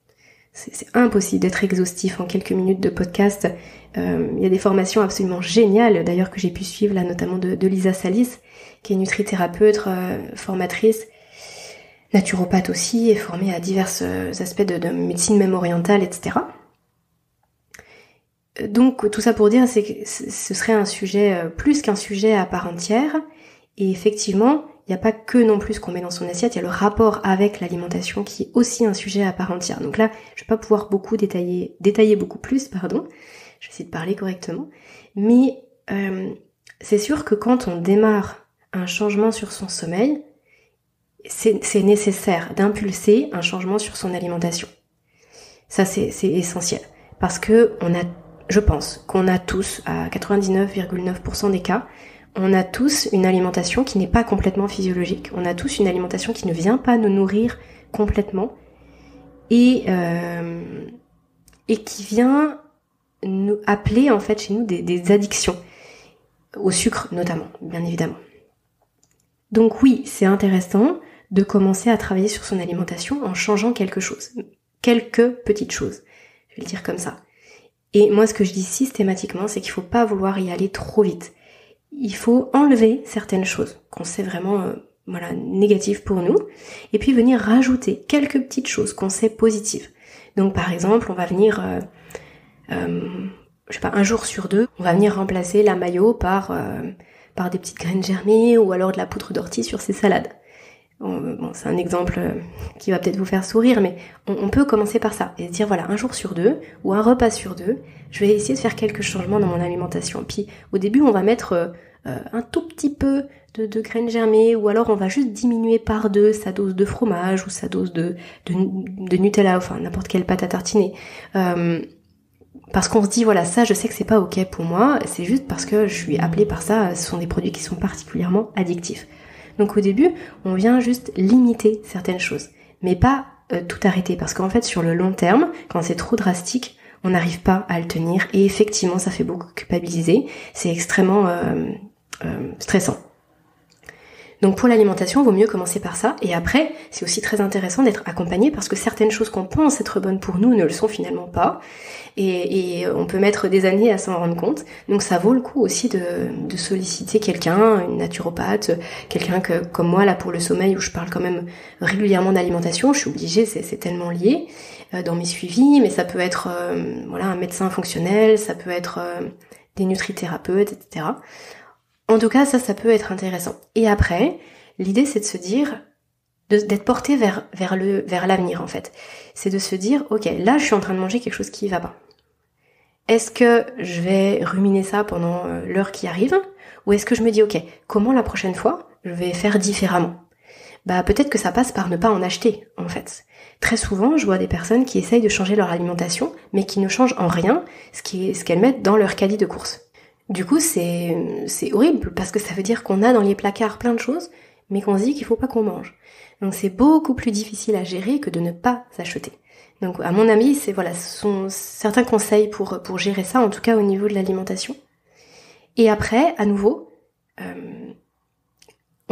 C'est impossible d'être exhaustif en quelques minutes de podcast. Il y a des formations absolument géniales, d'ailleurs, que j'ai pu suivre, là, notamment de Lisa Salis, qui est nutrithérapeute, formatrice, naturopathe aussi, et formée à divers aspects de médecine même orientale, etc. Donc tout ça pour dire, c'est que ce serait un sujet, plus qu'un sujet à part entière, et effectivement, il n'y a pas que non plus ce qu'on met dans son assiette, il y a le rapport avec l'alimentation qui est aussi un sujet à part entière. Donc là, je vais pas pouvoir beaucoup détailler beaucoup plus, je vais essayer de parler correctement, mais c'est sûr que quand on démarre un changement sur son sommeil, c'est nécessaire d'impulser un changement sur son alimentation. Ça, c'est essentiel. Parce que je pense qu'on a tous, à 99,9% des cas, on a tous une alimentation qui n'est pas complètement physiologique. On a tous une alimentation qui ne vient pas nous nourrir complètement et qui vient nous appeler, en fait, chez nous, des addictions. Au sucre, notamment, bien évidemment. Donc oui, c'est intéressant de commencer à travailler sur son alimentation en changeant quelque chose. Quelques petites choses. Je vais le dire comme ça. Et moi, ce que je dis systématiquement, c'est qu'il faut pas vouloir y aller trop vite. Il faut enlever certaines choses qu'on sait vraiment négatives pour nous, et puis venir rajouter quelques petites choses qu'on sait positives. Donc par exemple, on va venir je sais pas, un jour sur deux, on va venir remplacer la mayo par des petites graines germées ou alors de la poudre d'ortie sur ses salades. Bon, c'est un exemple qui va peut-être vous faire sourire, mais on peut commencer par ça et se dire voilà, un jour sur deux ou un repas sur deux, je vais essayer de faire quelques changements dans mon alimentation. Puis au début, on va mettre un tout petit peu de graines germées, ou alors on va juste diminuer par deux sa dose de fromage ou sa dose de Nutella, enfin n'importe quelle pâte à tartiner. Parce qu'on se dit voilà, ça je sais que c'est pas ok pour moi, c'est juste parce que je suis appelée par ça, ce sont des produits qui sont particulièrement addictifs. Donc au début, on vient juste limiter certaines choses, mais pas tout arrêter, parce qu'en fait sur le long terme, quand c'est trop drastique, on n'arrive pas à le tenir, et effectivement ça fait beaucoup culpabiliser, c'est extrêmement stressant. Donc pour l'alimentation, il vaut mieux commencer par ça, et après, c'est aussi très intéressant d'être accompagné, parce que certaines choses qu'on pense être bonnes pour nous ne le sont finalement pas, et on peut mettre des années à s'en rendre compte. Donc ça vaut le coup aussi de solliciter quelqu'un, une naturopathe, quelqu'un comme moi là pour le sommeil, où je parle quand même régulièrement d'alimentation, je suis obligée, c'est tellement lié dans mes suivis, mais ça peut être un médecin fonctionnel, ça peut être des nutrithérapeutes, etc. En tout cas, ça peut être intéressant. Et après, l'idée c'est de se dire, d'être porté vers l'avenir en fait. C'est de se dire, ok, là je suis en train de manger quelque chose qui va pas. Est-ce que je vais ruminer ça pendant l'heure qui arrive, ou est-ce que je me dis, ok, comment la prochaine fois je vais faire différemment? Peut-être que ça passe par ne pas en acheter en fait. Très souvent, je vois des personnes qui essayent de changer leur alimentation, mais qui ne changent en rien ce qu'elles mettent dans leur caddie de course. Du coup, c'est horrible, parce que ça veut dire qu'on a dans les placards plein de choses, mais qu'on se dit qu'il faut pas qu'on mange. Donc c'est beaucoup plus difficile à gérer que de ne pas acheter. Donc à mon avis, ce sont certains conseils pour gérer ça, en tout cas au niveau de l'alimentation. Et après, à nouveau,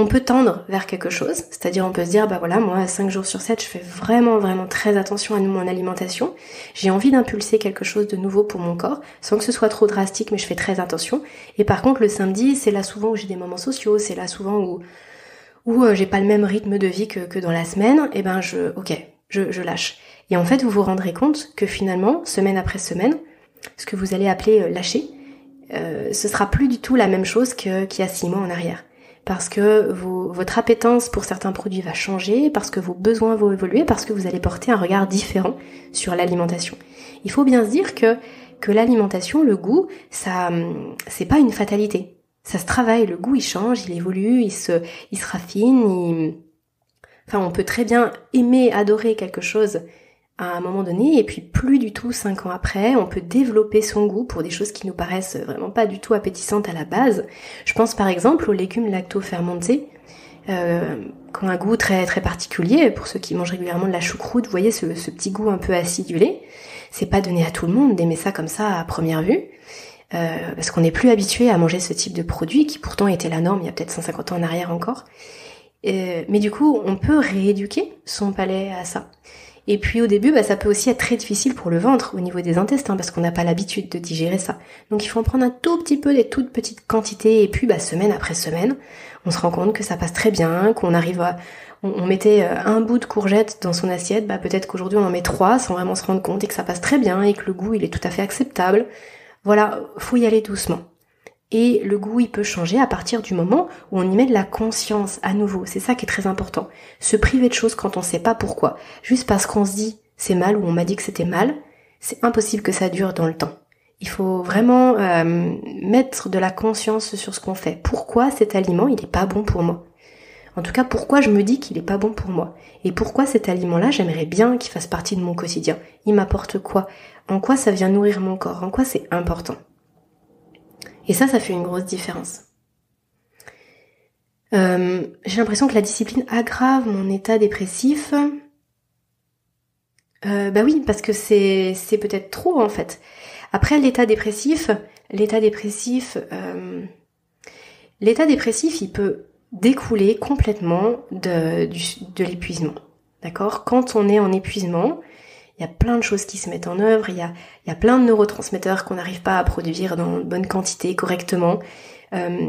on peut tendre vers quelque chose, c'est-à-dire on peut se dire, moi 5 jours sur 7, je fais vraiment très attention à mon alimentation, j'ai envie d'impulser quelque chose de nouveau pour mon corps, sans que ce soit trop drastique, mais je fais très attention. Et par contre le samedi, c'est là souvent où j'ai des moments sociaux, c'est là souvent où j'ai pas le même rythme de vie que dans la semaine, et je lâche. Et en fait, vous vous rendrez compte que finalement, semaine après semaine, ce que vous allez appeler lâcher, ce sera plus du tout la même chose qu'il y a 6 mois en arrière. Parce que votre appétence pour certains produits va changer, parce que vos besoins vont évoluer, parce que vous allez porter un regard différent sur l'alimentation. Il faut bien se dire que l'alimentation, le goût, ça, c'est pas une fatalité. Ça se travaille, le goût il change, il évolue, il se raffine, on peut très bien aimer, adorer quelque chose à un moment donné, et puis plus du tout 5 ans après, on peut développer son goût pour des choses qui nous paraissent vraiment pas du tout appétissantes à la base. Je pense par exemple aux légumes lacto-fermentés, qui ont un goût très très particulier. Pour ceux qui mangent régulièrement de la choucroute, vous voyez ce petit goût un peu acidulé. C'est pas donné à tout le monde d'aimer ça comme ça à première vue, parce qu'on n'est plus habitué à manger ce type de produit, qui pourtant était la norme il y a peut-être 150 ans en arrière encore. Mais du coup, on peut rééduquer son palais à ça. Et puis au début, ça peut aussi être très difficile pour le ventre, au niveau des intestins, parce qu'on n'a pas l'habitude de digérer ça. Donc il faut en prendre un tout petit peu, des toutes petites quantités, et puis semaine après semaine, on se rend compte que ça passe très bien, qu'on arrive à... On mettait un bout de courgette dans son assiette, peut-être qu'aujourd'hui on en met 3 sans vraiment se rendre compte, et que ça passe très bien, et que le goût il est tout à fait acceptable. Voilà, faut y aller doucement. Et le goût, il peut changer à partir du moment où on y met de la conscience à nouveau. C'est ça qui est très important. Se priver de choses quand on sait pas pourquoi. Juste parce qu'on se dit c'est mal ou on m'a dit que c'était mal, c'est impossible que ça dure dans le temps. Il faut vraiment mettre de la conscience sur ce qu'on fait. Pourquoi cet aliment, il est pas bon pour moi? En tout cas, pourquoi je me dis qu'il est pas bon pour moi? Et pourquoi cet aliment-là, j'aimerais bien qu'il fasse partie de mon quotidien? Il m'apporte quoi? En quoi ça vient nourrir mon corps? En quoi c'est important? Et ça fait une grosse différence. J'ai l'impression que la discipline aggrave mon état dépressif. Oui, parce que c'est peut-être trop en fait. Après l'état dépressif, il peut découler complètement de l'épuisement. D'accord? Quand on est en épuisement, il y a plein de choses qui se mettent en œuvre, il y a plein de neurotransmetteurs qu'on n'arrive pas à produire dans de bonne quantité, correctement.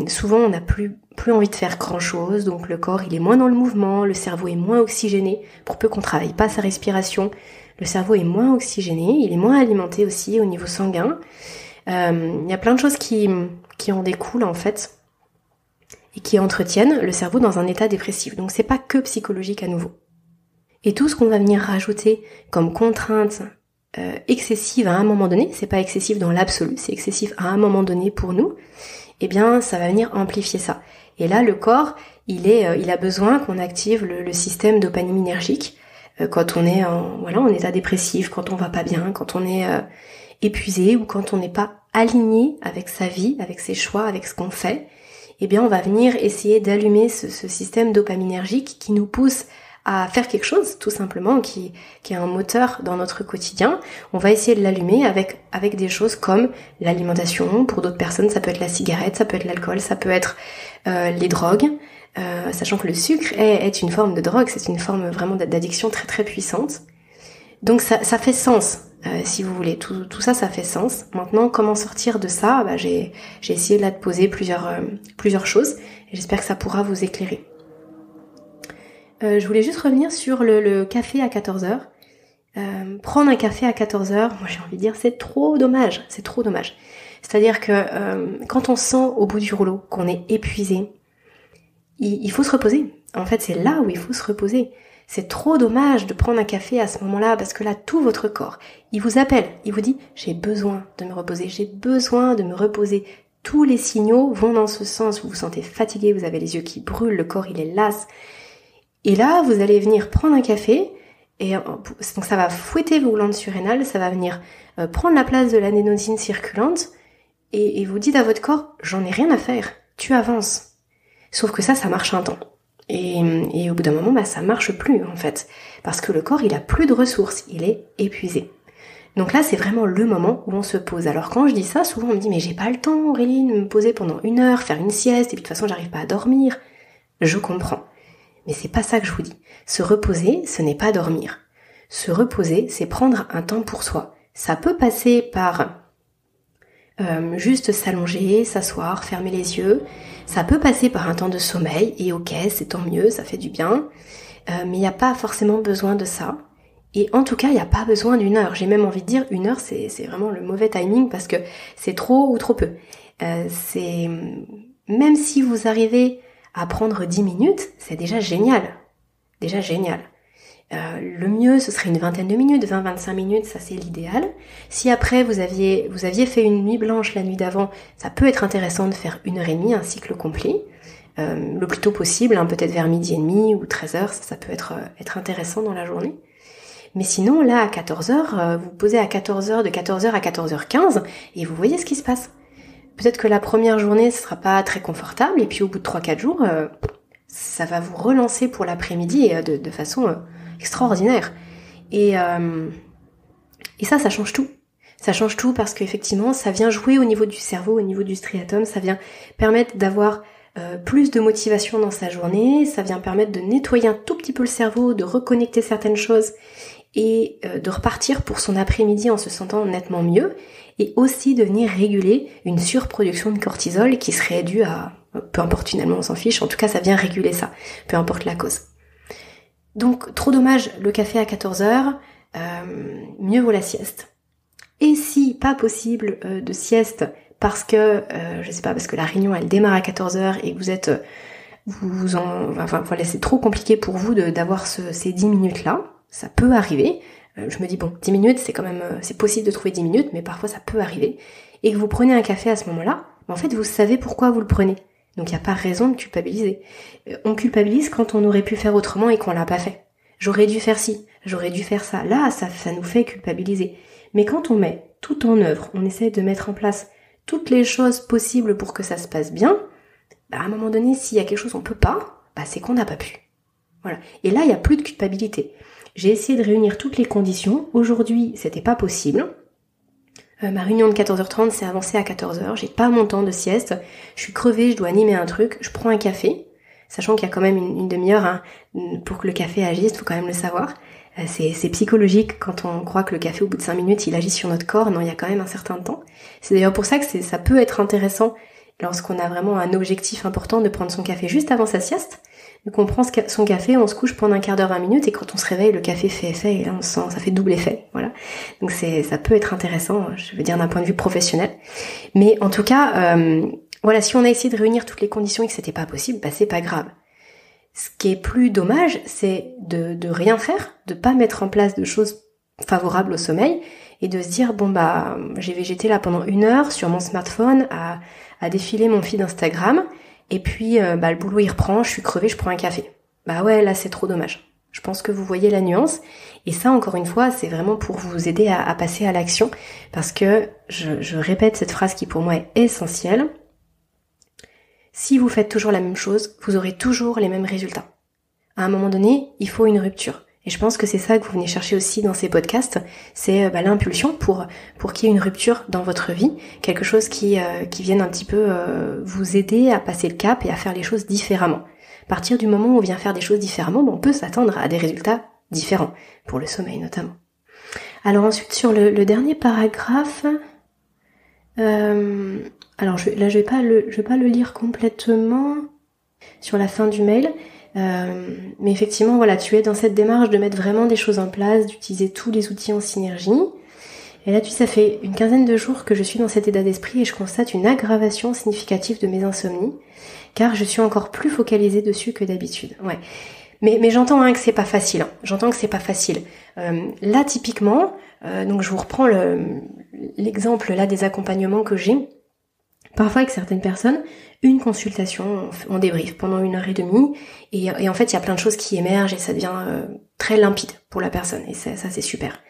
Souvent on n'a plus envie de faire grand chose, donc le corps il est moins dans le mouvement, le cerveau est moins oxygéné, pour peu qu'on travaille pas sa respiration, le cerveau est moins oxygéné, il est moins alimenté aussi au niveau sanguin. Il y a plein de choses qui en découlent en fait, et qui entretiennent le cerveau dans un état dépressif, donc c'est pas que psychologique à nouveau. Et tout ce qu'on va venir rajouter comme contrainte excessive à un moment donné, c'est pas excessif dans l'absolu, c'est excessif à un moment donné pour nous, eh bien ça va venir amplifier ça. Et là le corps, il a besoin qu'on active le système dopaminergique quand on est en état dépressif, quand on va pas bien, quand on est épuisé ou quand on n'est pas aligné avec sa vie, avec ses choix, avec ce qu'on fait, eh bien on va venir essayer d'allumer ce système dopaminergique qui nous pousse à faire quelque chose, tout simplement, qui est un moteur dans notre quotidien. On va essayer de l'allumer avec des choses comme l'alimentation. Pour d'autres personnes, ça peut être la cigarette, ça peut être l'alcool, ça peut être les drogues, sachant que le sucre est une forme de drogue, c'est une forme vraiment d'addiction très très puissante. Donc ça fait sens, si vous voulez. Tout ça fait sens. Maintenant, comment sortir de ça ? J'ai essayé là de poser plusieurs choses, et j'espère que ça pourra vous éclairer. Je voulais juste revenir sur le café à 14h. Prendre un café à 14h, moi j'ai envie de dire c'est trop dommage, C'est-à-dire que quand on sent au bout du rouleau qu'on est épuisé, il faut se reposer. En fait, c'est là où il faut se reposer. C'est trop dommage de prendre un café à ce moment-là, parce que là, tout votre corps, il vous appelle, il vous dit « j'ai besoin de me reposer, j'ai besoin de me reposer ». Tous les signaux vont dans ce sens, vous vous sentez fatigué, vous avez les yeux qui brûlent, le corps il est las. Et là, vous allez venir prendre un café, et donc ça va fouetter vos glandes surrénales, ça va venir prendre la place de l'adénosine circulante, et vous dites à votre corps, j'en ai rien à faire, tu avances. Sauf que ça marche un temps. Et au bout d'un moment, ça marche plus en fait, parce que le corps il a plus de ressources, il est épuisé. Donc là, c'est vraiment le moment où on se pose. Alors quand je dis ça, souvent on me dit, mais j'ai pas le temps Aurélie de me poser pendant 1 heure, faire une sieste, et puis de toute façon j'arrive pas à dormir. Je comprends. Mais c'est pas ça que je vous dis. Se reposer, ce n'est pas dormir. Se reposer, c'est prendre un temps pour soi. Ça peut passer par juste s'allonger, s'asseoir, fermer les yeux. Ça peut passer par un temps de sommeil, et ok, c'est tant mieux, ça fait du bien. Mais il n'y a pas forcément besoin de ça. Et en tout cas, il n'y a pas besoin d'1 heure. J'ai même envie de dire 1 heure, c'est vraiment le mauvais timing, parce que c'est trop ou trop peu. Même si vous arrivez à prendre 10 minutes, c'est déjà génial. Le mieux, ce serait une vingtaine de minutes, 20-25 minutes, ça c'est l'idéal. Si après vous aviez fait une nuit blanche la nuit d'avant, ça peut être intéressant de faire 1h30, un cycle complet, le plus tôt possible, peut-être vers 12h30 ou 13h, ça peut être intéressant dans la journée. Mais sinon, là, à 14h, vous posez à 14h, de 14h à 14h15, et vous voyez ce qui se passe. Peut-être que la première journée, ce sera pas très confortable, et puis au bout de 3-4 jours, ça va vous relancer pour l'après-midi de façon extraordinaire. Et ça change tout. Ça change tout parce qu'effectivement, ça vient jouer au niveau du cerveau, au niveau du striatum, ça vient permettre d'avoir plus de motivation dans sa journée, ça vient permettre de nettoyer un tout petit peu le cerveau, de reconnecter certaines choses et de repartir pour son après-midi en se sentant nettement mieux, et aussi de venir réguler une surproduction de cortisol qui serait due à, peu importe finalement on s'en fiche, en tout cas ça vient réguler ça, peu importe la cause. Donc trop dommage le café à 14h, mieux vaut la sieste. Et si pas possible de sieste parce que, parce que la réunion elle démarre à 14h et que vous êtes, c'est trop compliqué pour vous d'avoir ces 10 minutes là, ça peut arriver. Je me dis 10 minutes c'est quand même, c'est possible de trouver 10 minutes, mais parfois ça peut arriver. Et que vous prenez un café à ce moment-là, en fait vous savez pourquoi vous le prenez. Donc il n'y a pas raison de culpabiliser. On culpabilise quand on aurait pu faire autrement et qu'on l'a pas fait. J'aurais dû faire ci, j'aurais dû faire ça. Là, ça nous fait culpabiliser. Mais quand on met tout en œuvre, on essaie de mettre en place toutes les choses possibles pour que ça se passe bien, à un moment donné, s'il y a quelque chose qu'on peut pas, c'est qu'on n'a pas pu. Voilà. Et là, il n'y a plus de culpabilité. J'ai essayé de réunir toutes les conditions. Aujourd'hui, c'était pas possible. Ma réunion de 14h30 s'est avancée à 14h. J'ai pas mon temps de sieste. Je suis crevée, je dois animer un truc. Je prends un café, sachant qu'il y a quand même une demi-heure pour que le café agisse, faut quand même le savoir. C'est psychologique quand on croit que le café au bout de 5 minutes il agit sur notre corps. Non, il y a quand même un certain temps. C'est d'ailleurs pour ça que ça peut être intéressant lorsqu'on a vraiment un objectif important de prendre son café juste avant sa sieste. Donc on prend son café, on se couche pendant un quart d'heure, 20 minutes, et quand on se réveille, le café fait effet, et là on sent, ça fait double effet, voilà. Donc ça peut être intéressant, je veux dire d'un point de vue professionnel. Mais en tout cas, voilà, si on a essayé de réunir toutes les conditions et que c'était pas possible, bah c'est pas grave. Ce qui est plus dommage, c'est de rien faire, de pas mettre en place de choses favorables au sommeil, et de se dire, bon bah, j'ai végété là pendant 1 heure sur mon smartphone à défiler mon feed Instagram, et puis le boulot il reprend, je suis crevée, je prends un café. Bah ouais, là c'est trop dommage. Je pense que vous voyez la nuance, et ça encore une fois, c'est vraiment pour vous aider à passer à l'action, parce que je répète cette phrase qui pour moi est essentielle. Si vous faites toujours la même chose, vous aurez toujours les mêmes résultats. À un moment donné, il faut une rupture. Et je pense que c'est ça que vous venez chercher aussi dans ces podcasts, c'est l'impulsion pour qu'il y ait une rupture dans votre vie, quelque chose qui vienne un petit peu vous aider à passer le cap et à faire les choses différemment. À partir du moment où on vient faire des choses différemment, on peut s'attendre à des résultats différents, pour le sommeil notamment. Alors ensuite, sur le dernier paragraphe, alors je vais pas le lire complètement sur la fin du mail. Mais effectivement, voilà, tu es dans cette démarche de mettre vraiment des choses en place, d'utiliser tous les outils en synergie. Et là, ça fait une quinzaine de jours que je suis dans cet état d'esprit et je constate une aggravation significative de mes insomnies, car je suis encore plus focalisée dessus que d'habitude. Ouais. Mais j'entends que c'est pas facile. J'entends que c'est pas facile. Là, typiquement, donc je vous reprends l'exemple là des accompagnements que j'ai. Parfois avec certaines personnes, une consultation, on débriefe pendant 1h30 et en fait il y a plein de choses qui émergent et ça devient très limpide pour la personne et ça c'est super.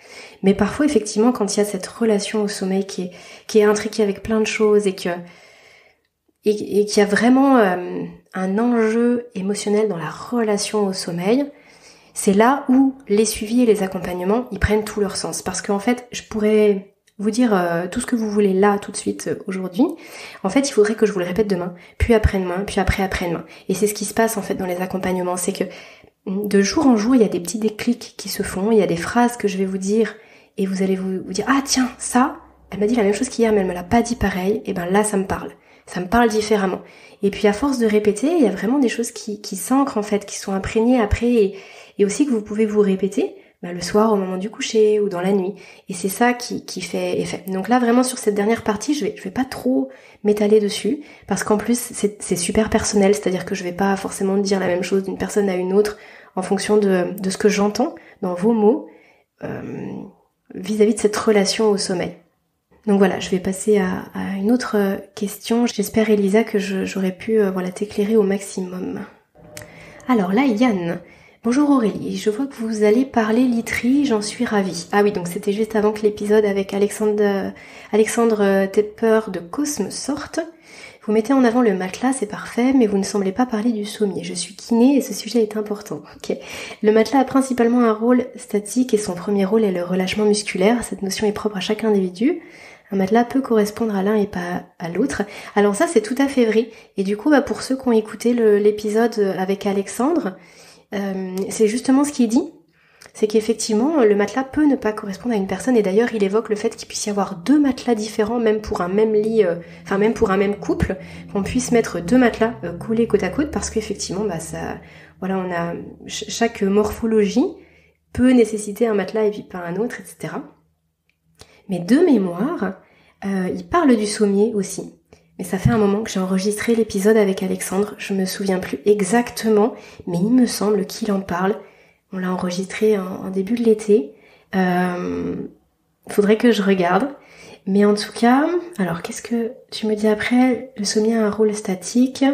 Mais parfois effectivement quand il y a cette relation au sommeil qui est intriquée avec plein de choses et qu'il y a vraiment un enjeu émotionnel dans la relation au sommeil, c'est là où les suivis et les accompagnements ils prennent tout leur sens. Parce qu'en fait je pourrais vous dire tout ce que vous voulez là tout de suite aujourd'hui. En fait, il faudrait que je vous le répète demain, puis après-demain, puis après-demain. Et c'est ce qui se passe en fait dans les accompagnements, c'est que de jour en jour, il y a des petits déclics qui se font, il y a des phrases que je vais vous dire et vous allez vous dire ah tiens, ça, elle m'a dit la même chose qu'hier mais elle me l'a pas dit pareil, et ben là ça me parle différemment. Et puis à force de répéter, il y a vraiment des choses qui s'ancrent en fait, qui sont imprégnées après et aussi que vous pouvez vous répéter le soir au moment du coucher ou dans la nuit. Et c'est ça qui fait effet. Donc là vraiment sur cette dernière partie, je vais pas trop m'étaler dessus parce qu'en plus c'est super personnel, c'est-à-dire que je vais pas forcément dire la même chose d'une personne à une autre en fonction de ce que j'entends dans vos mots vis-à-vis de cette relation au sommeil. Donc voilà, je vais passer à une autre question. J'espère Elisa que j'aurais pu t'éclairer au maximum. Alors là Yann, bonjour Aurélie, je vois que vous allez parler literie, j'en suis ravie. Ah oui, donc c'était juste avant que l'épisode avec Alexandre Tepper de Cosme sorte. Vous mettez en avant le matelas, c'est parfait, mais vous ne semblez pas parler du sommier. Je suis kiné et ce sujet est important. Ok. Le matelas a principalement un rôle statique et son premier rôle est le relâchement musculaire. Cette notion est propre à chaque individu. Un matelas peut correspondre à l'un et pas à l'autre. Alors ça, c'est tout à fait vrai. Et du coup, pour ceux qui ont écouté l'épisode avec Alexandre, c'est justement ce qu'il dit. C'est qu'effectivement, le matelas peut ne pas correspondre à une personne. Et d'ailleurs, il évoque le fait qu'il puisse y avoir 2 matelas différents, même pour un même lit, même pour un même couple, qu'on puisse mettre 2 matelas collés côte à côte, parce qu'effectivement, on a chaque morphologie peut nécessiter un matelas et puis pas un autre, etc. Mais de mémoire, il parle du sommier aussi. Mais ça fait un moment que j'ai enregistré l'épisode avec Alexandre, je me souviens plus exactement, mais il me semble qu'il en parle. On l'a enregistré en début de l'été. Faudrait que je regarde. Mais en tout cas, alors qu'est-ce que tu me dis après? Le sommier a un rôle statique.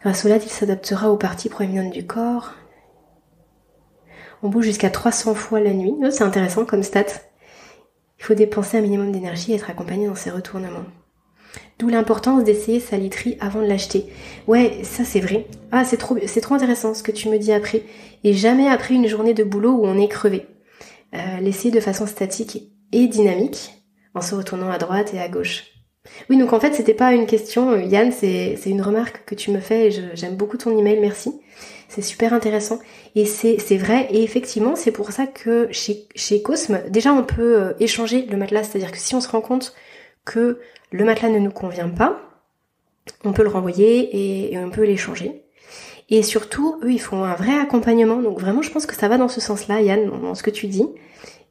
Grâce au LAD, il s'adaptera aux parties proéminentes du corps. On bouge jusqu'à 300 fois la nuit. Oh, c'est intéressant comme stat. Il faut dépenser un minimum d'énergie et être accompagné dans ses retournements. D'où l'importance d'essayer sa literie avant de l'acheter. Ouais, ça c'est vrai. Ah, c'est trop intéressant ce que tu me dis après. Et jamais après une journée de boulot où on est crevé. L'essayer de façon statique et dynamique, en se retournant à droite et à gauche. Oui, donc en fait, c'était pas une question, Yann, c'est une remarque que tu me fais et j'aime beaucoup ton email, merci. C'est super intéressant. Et c'est vrai, et effectivement, c'est pour ça que chez Cosme, déjà on peut échanger le matelas, c'est-à-dire que si on se rend compte que le matelas ne nous convient pas, on peut le renvoyer et on peut l'échanger. Et surtout, eux, ils font un vrai accompagnement. Donc vraiment, je pense que ça va dans ce sens-là, Yann, dans ce que tu dis.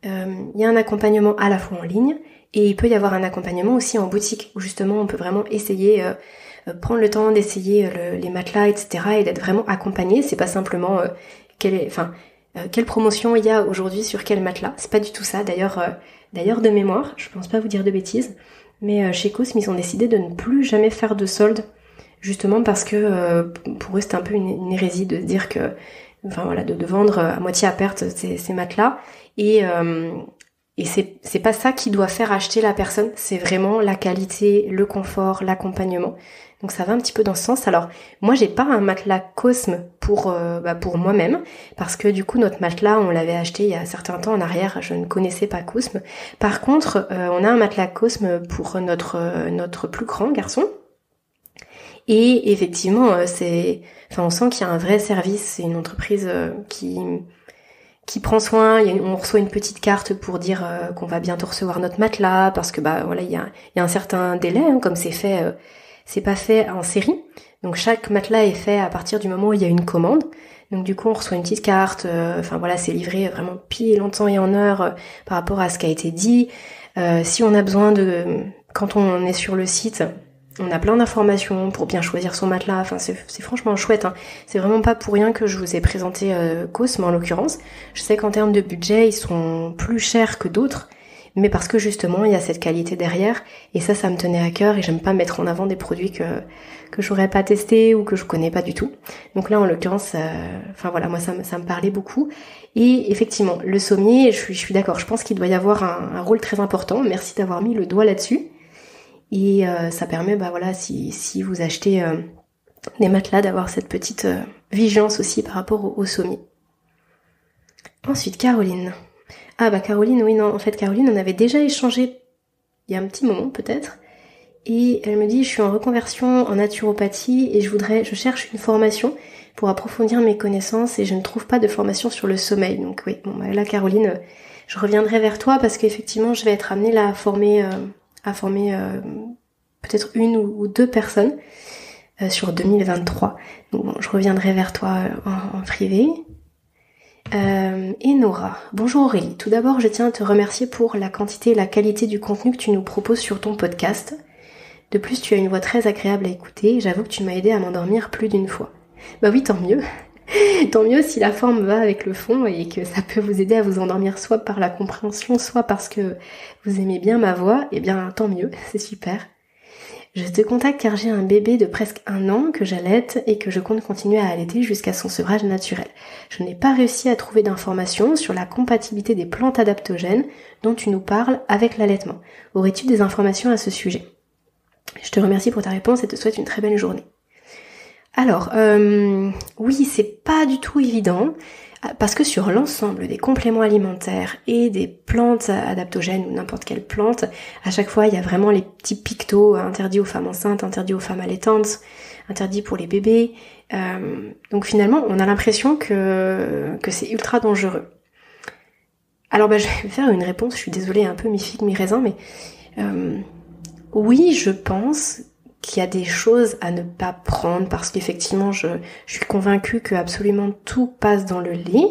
Il y a un accompagnement à la fois en ligne, et il peut y avoir un accompagnement aussi en boutique, où justement on peut vraiment essayer, prendre le temps d'essayer les matelas, etc. et d'être vraiment accompagné. C'est pas simplement quelle promotion il y a aujourd'hui sur quel matelas. C'est pas du tout ça. D'ailleurs de mémoire, je pense pas vous dire de bêtises, mais chez Cosme, ils ont décidé de ne plus jamais faire de solde, justement parce que pour eux c'était un peu une hérésie de se dire que, de vendre à moitié à perte ces matelas. Et c'est pas ça qui doit faire acheter la personne, c'est vraiment la qualité, le confort, l'accompagnement. Donc ça va un petit peu dans ce sens. Alors moi j'ai pas un matelas Cosme pour moi-même, parce que du coup notre matelas on l'avait acheté il y a un certain temps en arrière, je ne connaissais pas Cosme. Par contre on a un matelas Cosme pour notre plus grand garçon. Et effectivement on sent qu'il y a un vrai service, c'est une entreprise qui prend soin. On reçoit une petite carte pour dire qu'on va bientôt recevoir notre matelas, parce que il y a un certain délai, hein, comme c'est pas fait en série. Donc chaque matelas est fait à partir du moment où il y a une commande. Donc du coup on reçoit une petite carte, c'est livré vraiment pile en temps et en heure par rapport à ce qui a été dit. Si on a besoin quand on est sur le site, on a plein d'informations pour bien choisir son matelas. C'est franchement chouette, hein. C'est vraiment pas pour rien que je vous ai présenté Cosme en l'occurrence. Je sais qu'en termes de budget, ils sont plus chers que d'autres, mais parce que justement, il y a cette qualité derrière. Et ça me tenait à cœur, et j'aime pas mettre en avant des produits que j'aurais pas testés ou que je connais pas du tout. Donc là, en l'occurrence, moi, ça me parlait beaucoup. Et effectivement, le sommier, je suis d'accord. Je pense qu'il doit y avoir un rôle très important. Merci d'avoir mis le doigt là-dessus. Et ça permet, si vous achetez des matelas, d'avoir cette petite vigilance aussi par rapport au sommier. Ensuite, Caroline. Caroline, oui, non, en fait, Caroline, on avait déjà échangé il y a un petit moment, peut-être. Et elle me dit, je suis en reconversion en naturopathie et je cherche une formation pour approfondir mes connaissances et je ne trouve pas de formation sur le sommeil. Donc oui, là, Caroline, je reviendrai vers toi parce qu'effectivement, je vais être amenée là à former peut-être une ou deux personnes sur 2023. Donc je reviendrai vers toi en privé. Et Nora. Bonjour Aurélie. Tout d'abord, je tiens à te remercier pour la quantité et la qualité du contenu que tu nous proposes sur ton podcast. De plus, tu as une voix très agréable à écouter. J'avoue que tu m'as aidé à m'endormir plus d'une fois. Bah oui, tant mieux. Tant mieux si la forme va avec le fond et que ça peut vous aider à vous endormir soit par la compréhension, soit parce que vous aimez bien ma voix. Eh bien, tant mieux, c'est super. Je te contacte car j'ai un bébé de presque 1 an que j'allaite et que je compte continuer à allaiter jusqu'à son sevrage naturel. Je n'ai pas réussi à trouver d'informations sur la compatibilité des plantes adaptogènes dont tu nous parles avec l'allaitement. Aurais-tu des informations à ce sujet ? Je te remercie pour ta réponse et te souhaite une très belle journée. Alors, oui, c'est pas du tout évident, parce que sur l'ensemble des compléments alimentaires et des plantes adaptogènes ou n'importe quelle plante, à chaque fois il y a vraiment les petits pictos interdits aux femmes enceintes, interdits aux femmes allaitantes, interdits pour les bébés. Donc finalement, on a l'impression que c'est ultra dangereux. Alors je vais faire une réponse, je suis désolée, un peu mi-figue, mi-raisin, mais oui, je pense qu'il y a des choses à ne pas prendre parce qu'effectivement je suis convaincue que absolument tout passe dans le lait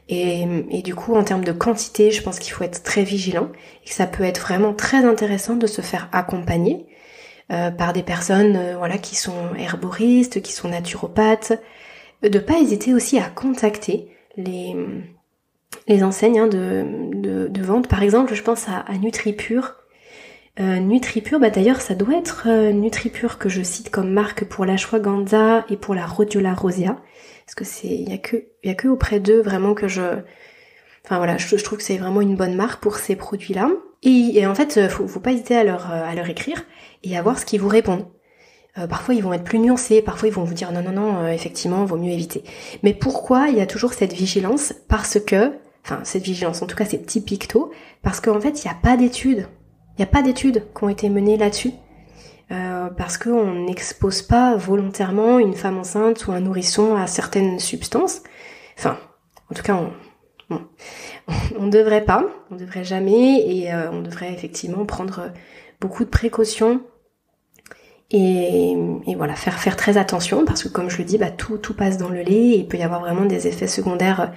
et du coup en termes de quantité je pense qu'il faut être très vigilant et que ça peut être vraiment très intéressant de se faire accompagner par des personnes qui sont herboristes, qui sont naturopathes, de pas hésiter aussi à contacter les enseignes de vente. Par exemple, je pense à NutriPure. NutriPure, d'ailleurs ça doit être NutriPure que je cite comme marque pour l'ashwagandha et pour la rhodiola rosea, parce que il y a que auprès d'eux vraiment que je trouve que c'est vraiment une bonne marque pour ces produits-là. Et en fait, faut pas hésiter à leur écrire et à voir ce qu'ils vous répondent. Parfois ils vont être plus nuancés, parfois ils vont vous dire non, effectivement, vaut mieux éviter. Mais pourquoi il y a toujours cette vigilance ? Cette vigilance, en tout cas ces petits pictos, parce qu'en fait il n'y a pas d'études. Il n'y a pas d'études qui ont été menées là-dessus, parce qu'on n'expose pas volontairement une femme enceinte ou un nourrisson à certaines substances. Enfin, en tout cas, on devrait pas, on devrait jamais, et on devrait effectivement prendre beaucoup de précautions Et voilà, faire très attention parce que comme je le dis, tout passe dans le lait et il peut y avoir vraiment des effets secondaires,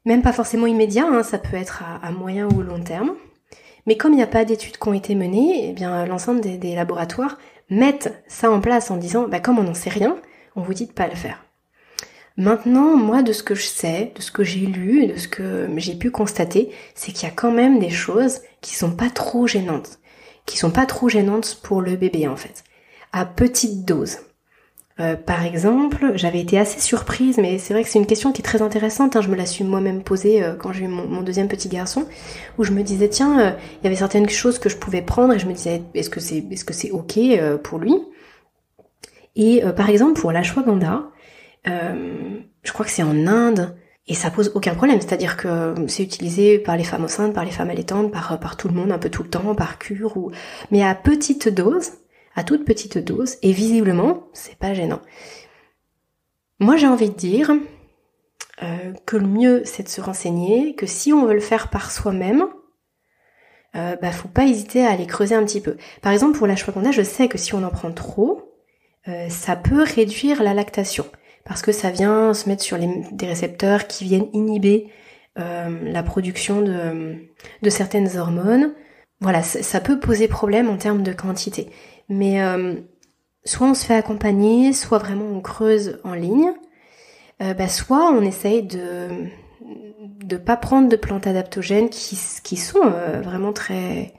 même pas forcément immédiats, hein, ça peut être à moyen ou long terme. Mais comme il n'y a pas d'études qui ont été menées, eh bien l'ensemble des laboratoires mettent ça en place en disant, comme on n'en sait rien, on vous dit de pas le faire. Maintenant, moi, de ce que je sais, de ce que j'ai lu, de ce que j'ai pu constater, c'est qu'il y a quand même des choses qui sont pas trop gênantes. Qui sont pas trop gênantes pour le bébé, en fait. À petite dose. Par exemple, j'avais été assez surprise, mais c'est vrai que c'est une question qui est très intéressante, hein, je me la suis moi-même posée quand j'ai eu mon deuxième petit garçon, où je me disais, tiens, il y avait certaines choses que je pouvais prendre, et je me disais, est-ce que c'est ok pour lui? Et par exemple, pour l'ashwagandha, je crois que c'est en Inde, et ça pose aucun problème, c'est-à-dire que c'est utilisé par les femmes enceintes, par les femmes allaitantes, par tout le monde, un peu tout le temps, par cure, mais à petite dose, à toute petite dose, et visiblement, c'est pas gênant. Moi, j'ai envie de dire que le mieux, c'est de se renseigner, que si on veut le faire par soi-même, faut pas hésiter à aller creuser un petit peu. Par exemple, pour l'ashwagandha, je sais que si on en prend trop, ça peut réduire la lactation, parce que ça vient se mettre sur des récepteurs qui viennent inhiber la production de certaines hormones. Voilà, ça peut poser problème en termes de quantité. Mais soit on se fait accompagner, soit vraiment on creuse en ligne, soit on essaye de pas prendre de plantes adaptogènes qui sont vraiment très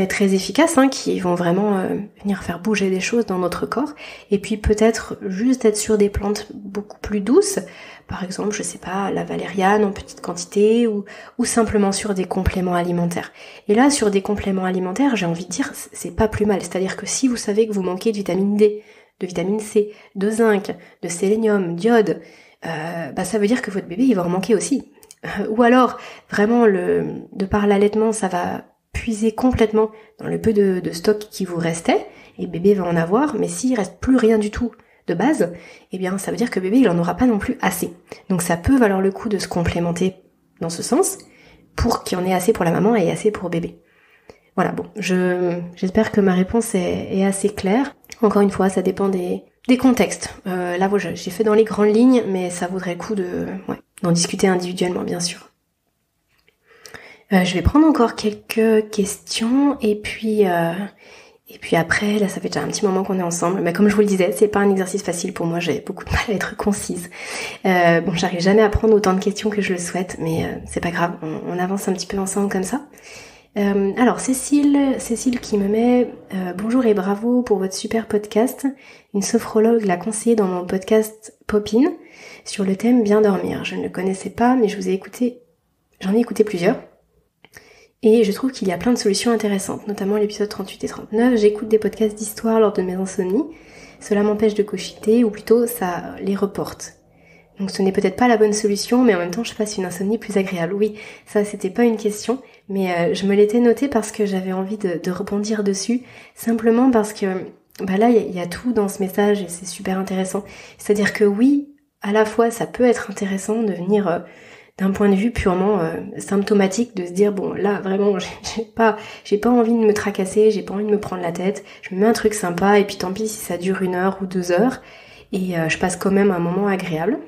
très efficaces, hein, qui vont vraiment venir faire bouger des choses dans notre corps, et puis peut-être juste être sur des plantes beaucoup plus douces, par exemple, je sais pas, la valériane en petite quantité, ou simplement sur des compléments alimentaires. Et là, sur des compléments alimentaires, j'ai envie de dire, c'est pas plus mal, c'est-à-dire que si vous savez que vous manquez de vitamine D, de vitamine C, de zinc, de sélénium, d'iode, ça veut dire que votre bébé, il va en manquer aussi. Ou alors, vraiment, de par l'allaitement, ça va puiser complètement dans le peu de stock qui vous restait, et bébé va en avoir, mais s'il reste plus rien du tout de base, eh bien ça veut dire que bébé il en aura pas non plus assez. Donc ça peut valoir le coup de se complémenter dans ce sens, pour qu'il y en ait assez pour la maman et assez pour bébé. Voilà, bon, j'espère que ma réponse est assez claire. Encore une fois, ça dépend des contextes. Là, j'ai fait dans les grandes lignes, mais ça vaudrait le coup d'en discuter individuellement, bien sûr. Je vais prendre encore quelques questions et puis après, là ça fait déjà un petit moment qu'on est ensemble. Mais comme je vous le disais, c'est pas un exercice facile pour moi, j'ai beaucoup de mal à être concise. J'arrive jamais à prendre autant de questions que je le souhaite, mais c'est pas grave, on avance un petit peu ensemble comme ça. Alors Cécile qui me met bonjour et bravo pour votre super podcast. Une sophrologue l'a conseillé dans mon podcast Pop-in sur le thème bien dormir. Je ne le connaissais pas, mais j'en ai écouté plusieurs. Et je trouve qu'il y a plein de solutions intéressantes, notamment l'épisode 38 et 39. J'écoute des podcasts d'histoire lors de mes insomnies. Cela m'empêche de cogiter, ou plutôt ça les reporte. Donc ce n'est peut-être pas la bonne solution, mais en même temps je passe une insomnie plus agréable. Oui, ça c'était pas une question, mais je me l'étais noté parce que j'avais envie de rebondir dessus, simplement parce que là il y a tout dans ce message et c'est super intéressant. C'est-à-dire que oui, à la fois ça peut être intéressant de venir d'un point de vue purement symptomatique, de se dire bon là vraiment j'ai pas envie de me tracasser, j'ai pas envie de me prendre la tête, je me mets un truc sympa et puis tant pis si ça dure 1 heure ou 2 heures et je passe quand même un moment agréable.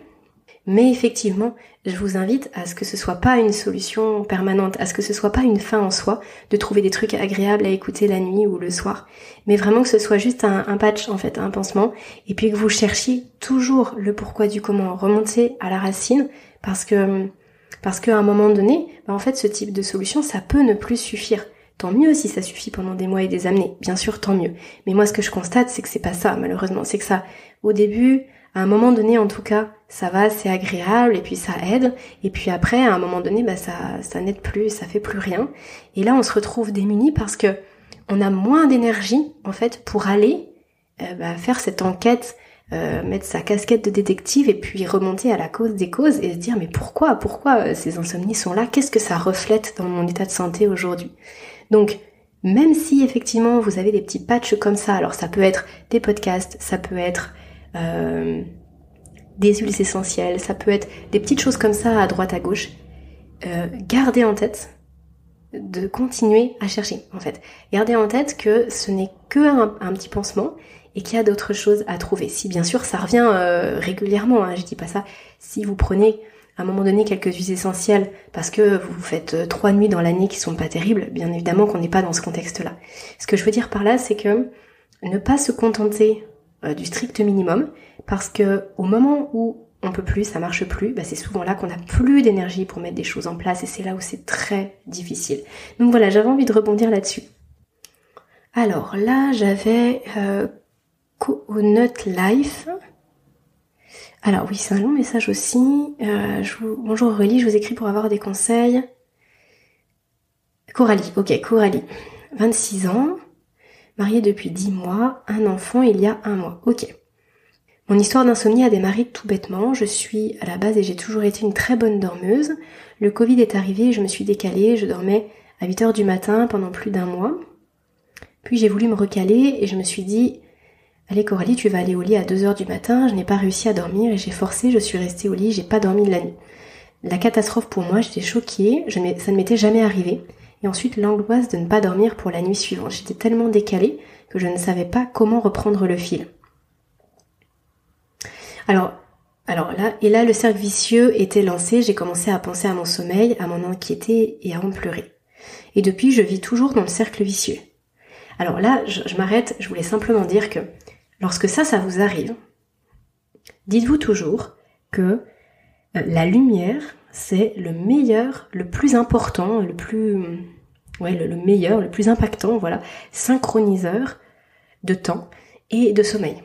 Mais effectivement, je vous invite à ce que ce soit pas une solution permanente, à ce que ce soit pas une fin en soi, de trouver des trucs agréables à écouter la nuit ou le soir, mais vraiment que ce soit juste un patch en fait, un pansement, et puis que vous cherchiez toujours le pourquoi du comment, remonter à la racine, parce qu'à un moment donné, en fait ce type de solution, ça peut ne plus suffire. Tant mieux si ça suffit pendant des mois et des années, bien sûr tant mieux. Mais moi ce que je constate, c'est que c'est pas ça malheureusement, c'est que ça, au début, à un moment donné en tout cas, ça va, c'est agréable et puis ça aide, et puis après à un moment donné, ça n'aide plus, ça fait plus rien. Et là on se retrouve démunis parce que on a moins d'énergie en fait pour aller faire cette enquête, mettre sa casquette de détective et puis remonter à la cause des causes et se dire mais pourquoi ces insomnies sont là, qu'est-ce que ça reflète dans mon état de santé aujourd'hui. Donc même si effectivement vous avez des petits patchs comme ça, alors ça peut être des podcasts, ça peut être des huiles essentielles, ça peut être des petites choses comme ça à droite à gauche, gardez en tête de continuer à chercher en fait. Gardez en tête que ce n'est que un petit pansement et qu'il y a d'autres choses à trouver. Si bien sûr ça revient régulièrement, je dis pas ça, si vous prenez à un moment donné quelques huiles essentielles parce que vous faites 3 nuits dans l'année qui sont pas terribles, bien évidemment qu'on n'est pas dans ce contexte-là. Ce que je veux dire par là, c'est que ne pas se contenter du strict minimum, parce que au moment où on peut plus, ça marche plus, c'est souvent là qu'on n'a plus d'énergie pour mettre des choses en place et c'est là où c'est très difficile. Donc voilà, j'avais envie de rebondir là-dessus. Alors là, j'avais Coconut Life. Alors oui, c'est un long message aussi. Bonjour Aurélie, je vous écris pour avoir des conseils. Coralie, 26 ans, mariée depuis 10 mois, un enfant il y a 1 mois. Ok. Mon histoire d'insomnie a démarré tout bêtement. Je suis à la base et j'ai toujours été une très bonne dormeuse. Le Covid est arrivé et je me suis décalée. Je dormais à 8h du matin pendant plus d'1 mois. Puis j'ai voulu me recaler et je me suis dit « Allez Coralie, tu vas aller au lit à 2h du matin. » Je n'ai pas réussi à dormir et j'ai forcé, je suis restée au lit, j'ai pas dormi de la nuit. La catastrophe pour moi, j'étais choquée, ça ne m'était jamais arrivé. Et ensuite l'angoisse de ne pas dormir pour la nuit suivante. J'étais tellement décalée que je ne savais pas comment reprendre le fil. Alors là, le cercle vicieux était lancé, j'ai commencé à penser à mon sommeil, à m'en inquiéter et à en pleurer. Et depuis, je vis toujours dans le cercle vicieux. Alors là, je m'arrête, je voulais simplement dire que lorsque ça vous arrive, dites-vous toujours que la lumière, c'est le meilleur, le plus important, le meilleur, le plus impactant, synchroniseur de temps et de sommeil.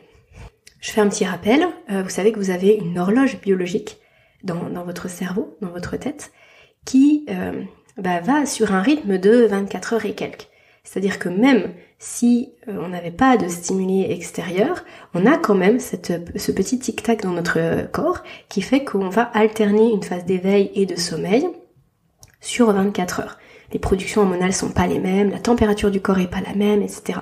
Je fais un petit rappel, vous savez que vous avez une horloge biologique dans votre cerveau, dans votre tête, qui va sur un rythme de 24 heures et quelques. C'est-à-dire que même si on n'avait pas de stimuli extérieurs, on a quand même ce petit tic-tac dans notre corps qui fait qu'on va alterner une phase d'éveil et de sommeil sur 24 heures. Les productions hormonales sont pas les mêmes, la température du corps est pas la même, etc.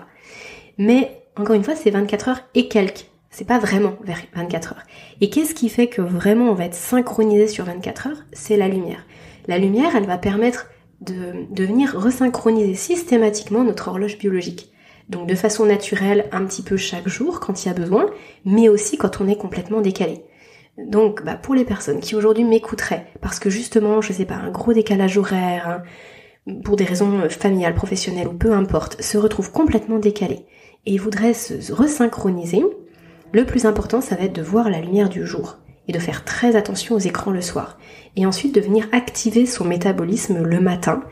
Mais encore une fois, c'est 24 heures et quelques. C'est pas vraiment vers 24 heures. Et qu'est-ce qui fait que vraiment on va être synchronisé sur 24 heures? C'est la lumière. La lumière, elle va permettre de venir resynchroniser systématiquement notre horloge biologique. Donc de façon naturelle, un petit peu chaque jour quand il y a besoin, mais aussi quand on est complètement décalé. Donc pour les personnes qui aujourd'hui m'écouteraient, parce que justement, je sais pas, un gros décalage horaire, pour des raisons familiales, professionnelles ou peu importe, se retrouvent complètement décalés et voudraient se resynchroniser, le plus important, ça va être de voir la lumière du jour et de faire très attention aux écrans le soir. Et ensuite de venir activer son métabolisme le matin.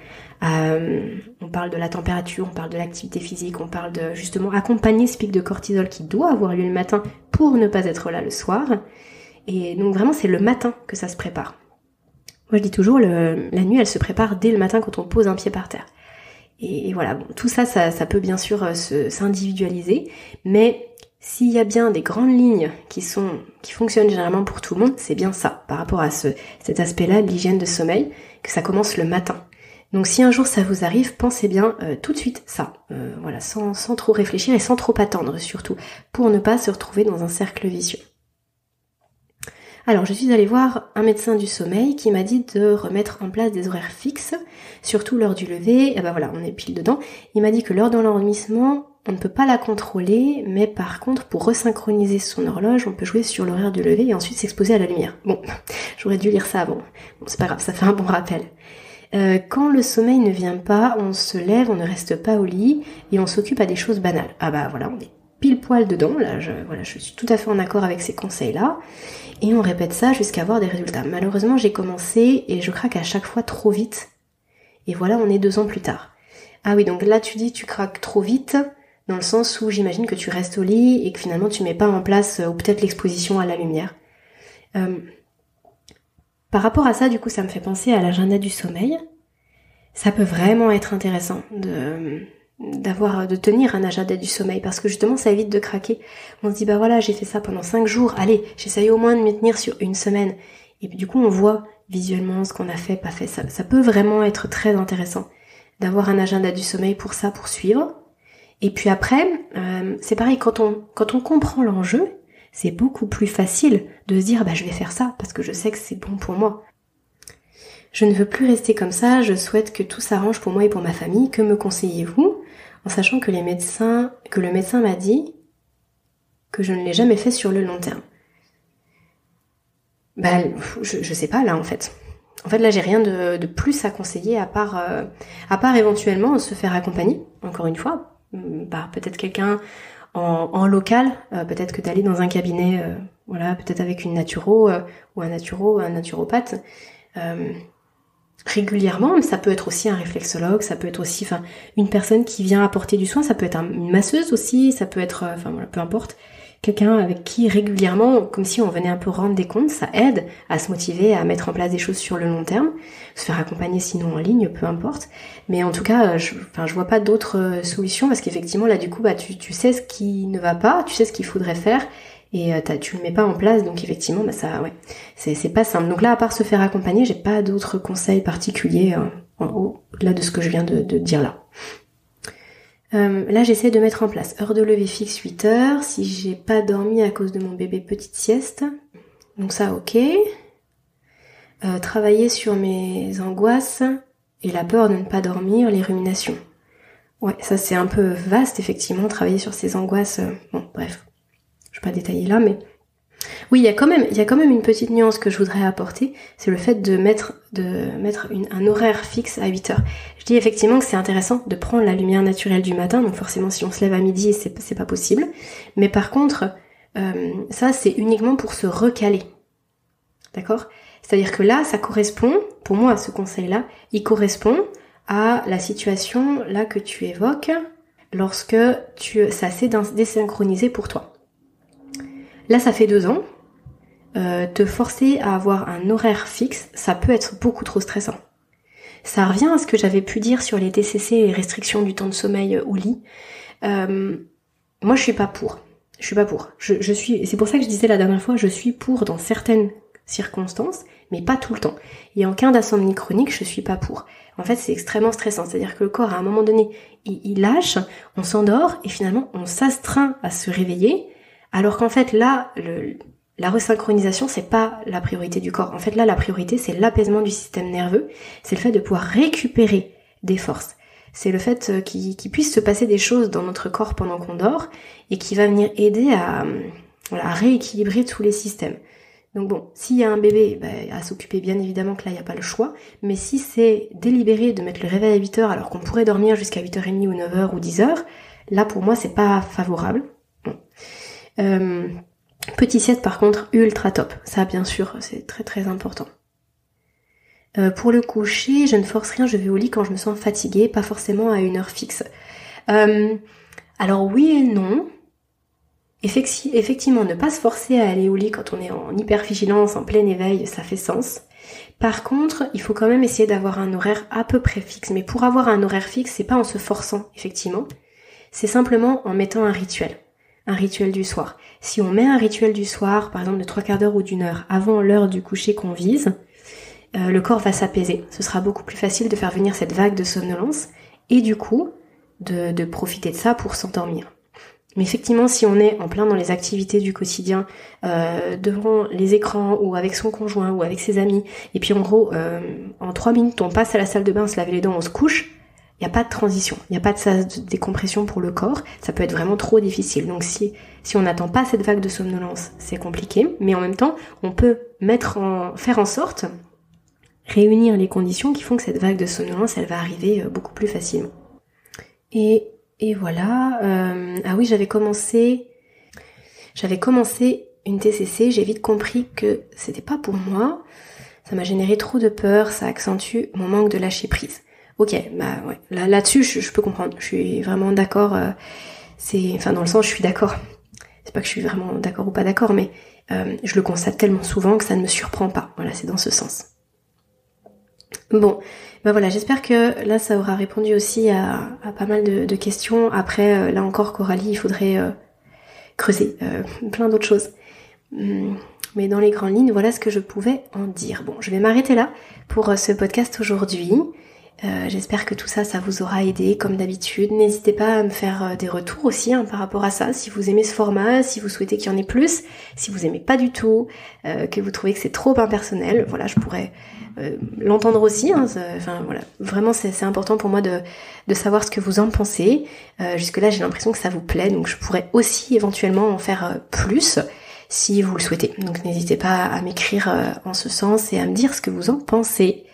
On parle de la température, on parle de l'activité physique, on parle de justement accompagner ce pic de cortisol qui doit avoir lieu le matin pour ne pas être là le soir. Et donc vraiment c'est le matin que ça se prépare. Moi je dis toujours, la nuit elle se prépare dès le matin quand on pose un pied par terre. Et voilà, tout ça peut bien sûr s'individualiser, mais s'il y a bien des grandes lignes qui fonctionnent généralement pour tout le monde, c'est bien ça, par rapport à cet aspect-là de l'hygiène de sommeil, que ça commence le matin. Donc si un jour ça vous arrive, pensez bien tout de suite ça, sans trop réfléchir et sans trop attendre surtout, pour ne pas se retrouver dans un cercle vicieux. Alors je suis allée voir un médecin du sommeil qui m'a dit de remettre en place des horaires fixes, surtout l'heure du lever, on est pile dedans. Il m'a dit que l'heure de l'endormissement, on ne peut pas la contrôler, mais par contre, pour resynchroniser son horloge, on peut jouer sur l'horaire du lever et ensuite s'exposer à la lumière. Bon, j'aurais dû lire ça avant. Bon, c'est pas grave, ça fait un bon rappel. Quand le sommeil ne vient pas, on se lève, on ne reste pas au lit et on s'occupe à des choses banales. On est pile poil dedans, là, je suis tout à fait en accord avec ces conseils-là. Et on répète ça jusqu'à avoir des résultats. Malheureusement, j'ai commencé et je craque à chaque fois trop vite. Et voilà, on est 2 ans plus tard. Ah oui, donc là tu dis tu craques trop vite, dans le sens où j'imagine que tu restes au lit et que finalement tu mets pas en place ou peut-être l'exposition à la lumière. Par rapport à ça, du coup, ça me fait penser à l'agenda du sommeil. Ça peut vraiment être intéressant de tenir un agenda du sommeil parce que justement ça évite de craquer. On se dit j'ai fait ça pendant 5 jours, allez, j'essaye au moins de m'y tenir sur 1 semaine. Et puis du coup on voit visuellement ce qu'on a fait, pas fait. Ça peut vraiment être très intéressant d'avoir un agenda du sommeil pour ça, pour suivre. Et puis après, c'est pareil, quand on comprend l'enjeu, c'est beaucoup plus facile de se dire je vais faire ça parce que je sais que c'est bon pour moi. Je ne veux plus rester comme ça, je souhaite que tout s'arrange pour moi et pour ma famille. Que me conseillez-vous? En sachant que le médecin m'a dit que je ne l'ai jamais fait sur le long terme. Bah, je sais pas là en fait. En fait là j'ai rien de plus à conseiller à part éventuellement se faire accompagner, encore une fois, par peut-être quelqu'un en local, peut-être que d'aller dans un cabinet, peut-être avec une naturo ou un naturopathe. Régulièrement, mais ça peut être aussi un réflexologue, ça peut être aussi une personne qui vient apporter du soin, ça peut être une masseuse aussi, ça peut être, peu importe, quelqu'un avec qui régulièrement, comme si on venait un peu rendre des comptes, ça aide à se motiver, à mettre en place des choses sur le long terme, se faire accompagner sinon en ligne, peu importe. Mais en tout cas, je vois pas d'autres solutions parce qu'effectivement là du coup, tu sais ce qui ne va pas, tu sais ce qu'il faudrait faire. Et tu le mets pas en place, donc effectivement c'est pas simple. Donc là, à part se faire accompagner, j'ai pas d'autres conseils particuliers au-delà de ce que je viens de dire là. Là j'essaie de mettre en place heure de lever fixe 8 heures, si j'ai pas dormi à cause de mon bébé, petite sieste, donc ça ok. Travailler sur mes angoisses et la peur de ne pas dormir, les ruminations. Ouais, ça c'est un peu vaste effectivement, travailler sur ces angoisses, bref. Je vais pas détailler là, mais oui, il y a quand même une petite nuance que je voudrais apporter, c'est le fait de mettre un horaire fixe à 8 heures. Je dis effectivement que c'est intéressant de prendre la lumière naturelle du matin, donc forcément si on se lève à midi, c'est pas possible. Mais par contre, ça c'est uniquement pour se recaler. D'accord? C'est-à-dire que là, ça correspond, pour moi, ce conseil-là, il correspond à la situation là que tu évoques lorsque ça s'est désynchronisé pour toi. Là, ça fait 2 ans. Te forcer à avoir un horaire fixe, ça peut être beaucoup trop stressant. Ça revient à ce que j'avais pu dire sur les TCC et les restrictions du temps de sommeil au lit. Moi, je suis pas pour. C'est pour ça que je disais la dernière fois, je suis pour dans certaines circonstances, mais pas tout le temps. Et en cas d'insomnie chronique, je suis pas pour. En fait, c'est extrêmement stressant. C'est-à-dire que le corps, à un moment donné, il lâche, on s'endort, et finalement, on s'astreint à se réveiller. Alors qu'en fait là, la resynchronisation, c'est pas la priorité du corps. En fait là, la priorité, c'est l'apaisement du système nerveux. C'est le fait de pouvoir récupérer des forces. C'est le fait qu'il puisse se passer des choses dans notre corps pendant qu'on dort et qui va venir aider à rééquilibrer tous les systèmes. Donc bon, s'il y a un bébé, à s'occuper, bien évidemment que là, il n'y a pas le choix. Mais si c'est délibéré de mettre le réveil à 8 heures alors qu'on pourrait dormir jusqu'à 8h30 ou 9h ou 10h, là pour moi, c'est pas favorable. Bon. Petit sieste par contre ultra top, ça bien sûr c'est très très important. Pour le coucher, je ne force rien, je vais au lit quand je me sens fatiguée, pas forcément à une heure fixe. Alors oui et non. Effectivement, ne pas se forcer à aller au lit quand on est en hypervigilance, en plein éveil, ça fait sens. Par contre, il faut quand même essayer d'avoir un horaire à peu près fixe. Mais pour avoir un horaire fixe, c'est pas en se forçant, effectivement. C'est simplement en mettant un rituel du soir. Si on met un rituel du soir, par exemple de 3/4 d'heure ou d'1 heure avant l'heure du coucher qu'on vise, le corps va s'apaiser. Ce sera beaucoup plus facile de faire venir cette vague de somnolence et du coup de profiter de ça pour s'endormir. Mais effectivement, si on est en plein dans les activités du quotidien, devant les écrans ou avec son conjoint ou avec ses amis, et puis en gros, en 3 minutes, on passe à la salle de bain, on se lave les dents, on se couche, il n'y a pas de transition, il n'y a pas de sas de décompression pour le corps, ça peut être vraiment trop difficile. Donc si on n'attend pas cette vague de somnolence, c'est compliqué, mais en même temps, on peut faire en sorte, réunir les conditions qui font que cette vague de somnolence, elle va arriver beaucoup plus facilement. Et voilà, ah oui, j'avais commencé une TCC, j'ai vite compris que c'était pas pour moi, ça m'a généré trop de peur, ça accentue mon manque de lâcher prise. Ok, bah ouais, là-dessus je peux comprendre, je suis vraiment d'accord, dans le sens je suis d'accord, c'est pas que je suis vraiment d'accord ou pas d'accord, mais je le constate tellement souvent que ça ne me surprend pas, voilà, c'est dans ce sens. Bon, bah voilà, j'espère que là ça aura répondu aussi à pas mal de questions. Après, là encore Coralie, il faudrait creuser plein d'autres choses. Mais dans les grandes lignes, voilà ce que je pouvais en dire. Bon, je vais m'arrêter là pour ce podcast aujourd'hui. J'espère que tout ça vous aura aidé comme d'habitude. N'hésitez pas à me faire des retours aussi par rapport à ça, si vous aimez ce format, si vous souhaitez qu'il y en ait plus, si vous aimez pas du tout, que vous trouvez que c'est trop impersonnel. Voilà, je pourrais l'entendre aussi. Voilà, vraiment c'est important pour moi de savoir ce que vous en pensez. Jusque là j'ai l'impression que ça vous plaît, donc je pourrais aussi éventuellement en faire plus si vous le souhaitez. Donc n'hésitez pas à m'écrire en ce sens et à me dire ce que vous en pensez.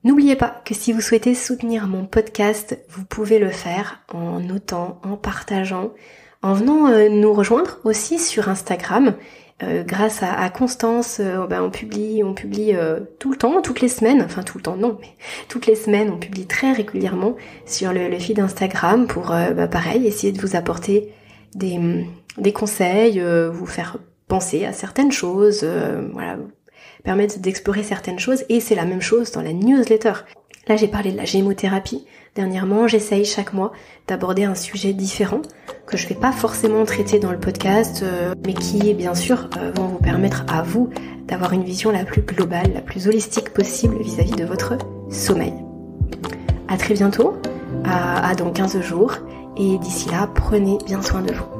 N'oubliez pas que si vous souhaitez soutenir mon podcast, vous pouvez le faire en notant, en partageant, en venant nous rejoindre aussi sur Instagram. Grâce à Constance, on publie tout le temps, toutes les semaines, enfin tout le temps non, mais toutes les semaines on publie très régulièrement sur le feed Instagram pour pareil, essayer de vous apporter des conseils, vous faire penser à certaines choses, permettre d'explorer certaines choses, et c'est la même chose dans la newsletter. Là j'ai parlé de la gémothérapie. Dernièrement, j'essaye chaque mois d'aborder un sujet différent que je vais pas forcément traiter dans le podcast, mais qui bien sûr vont vous permettre à vous d'avoir une vision la plus globale, la plus holistique possible vis-à-vis de votre sommeil. À très bientôt, à dans 15 jours, et d'ici là, prenez bien soin de vous.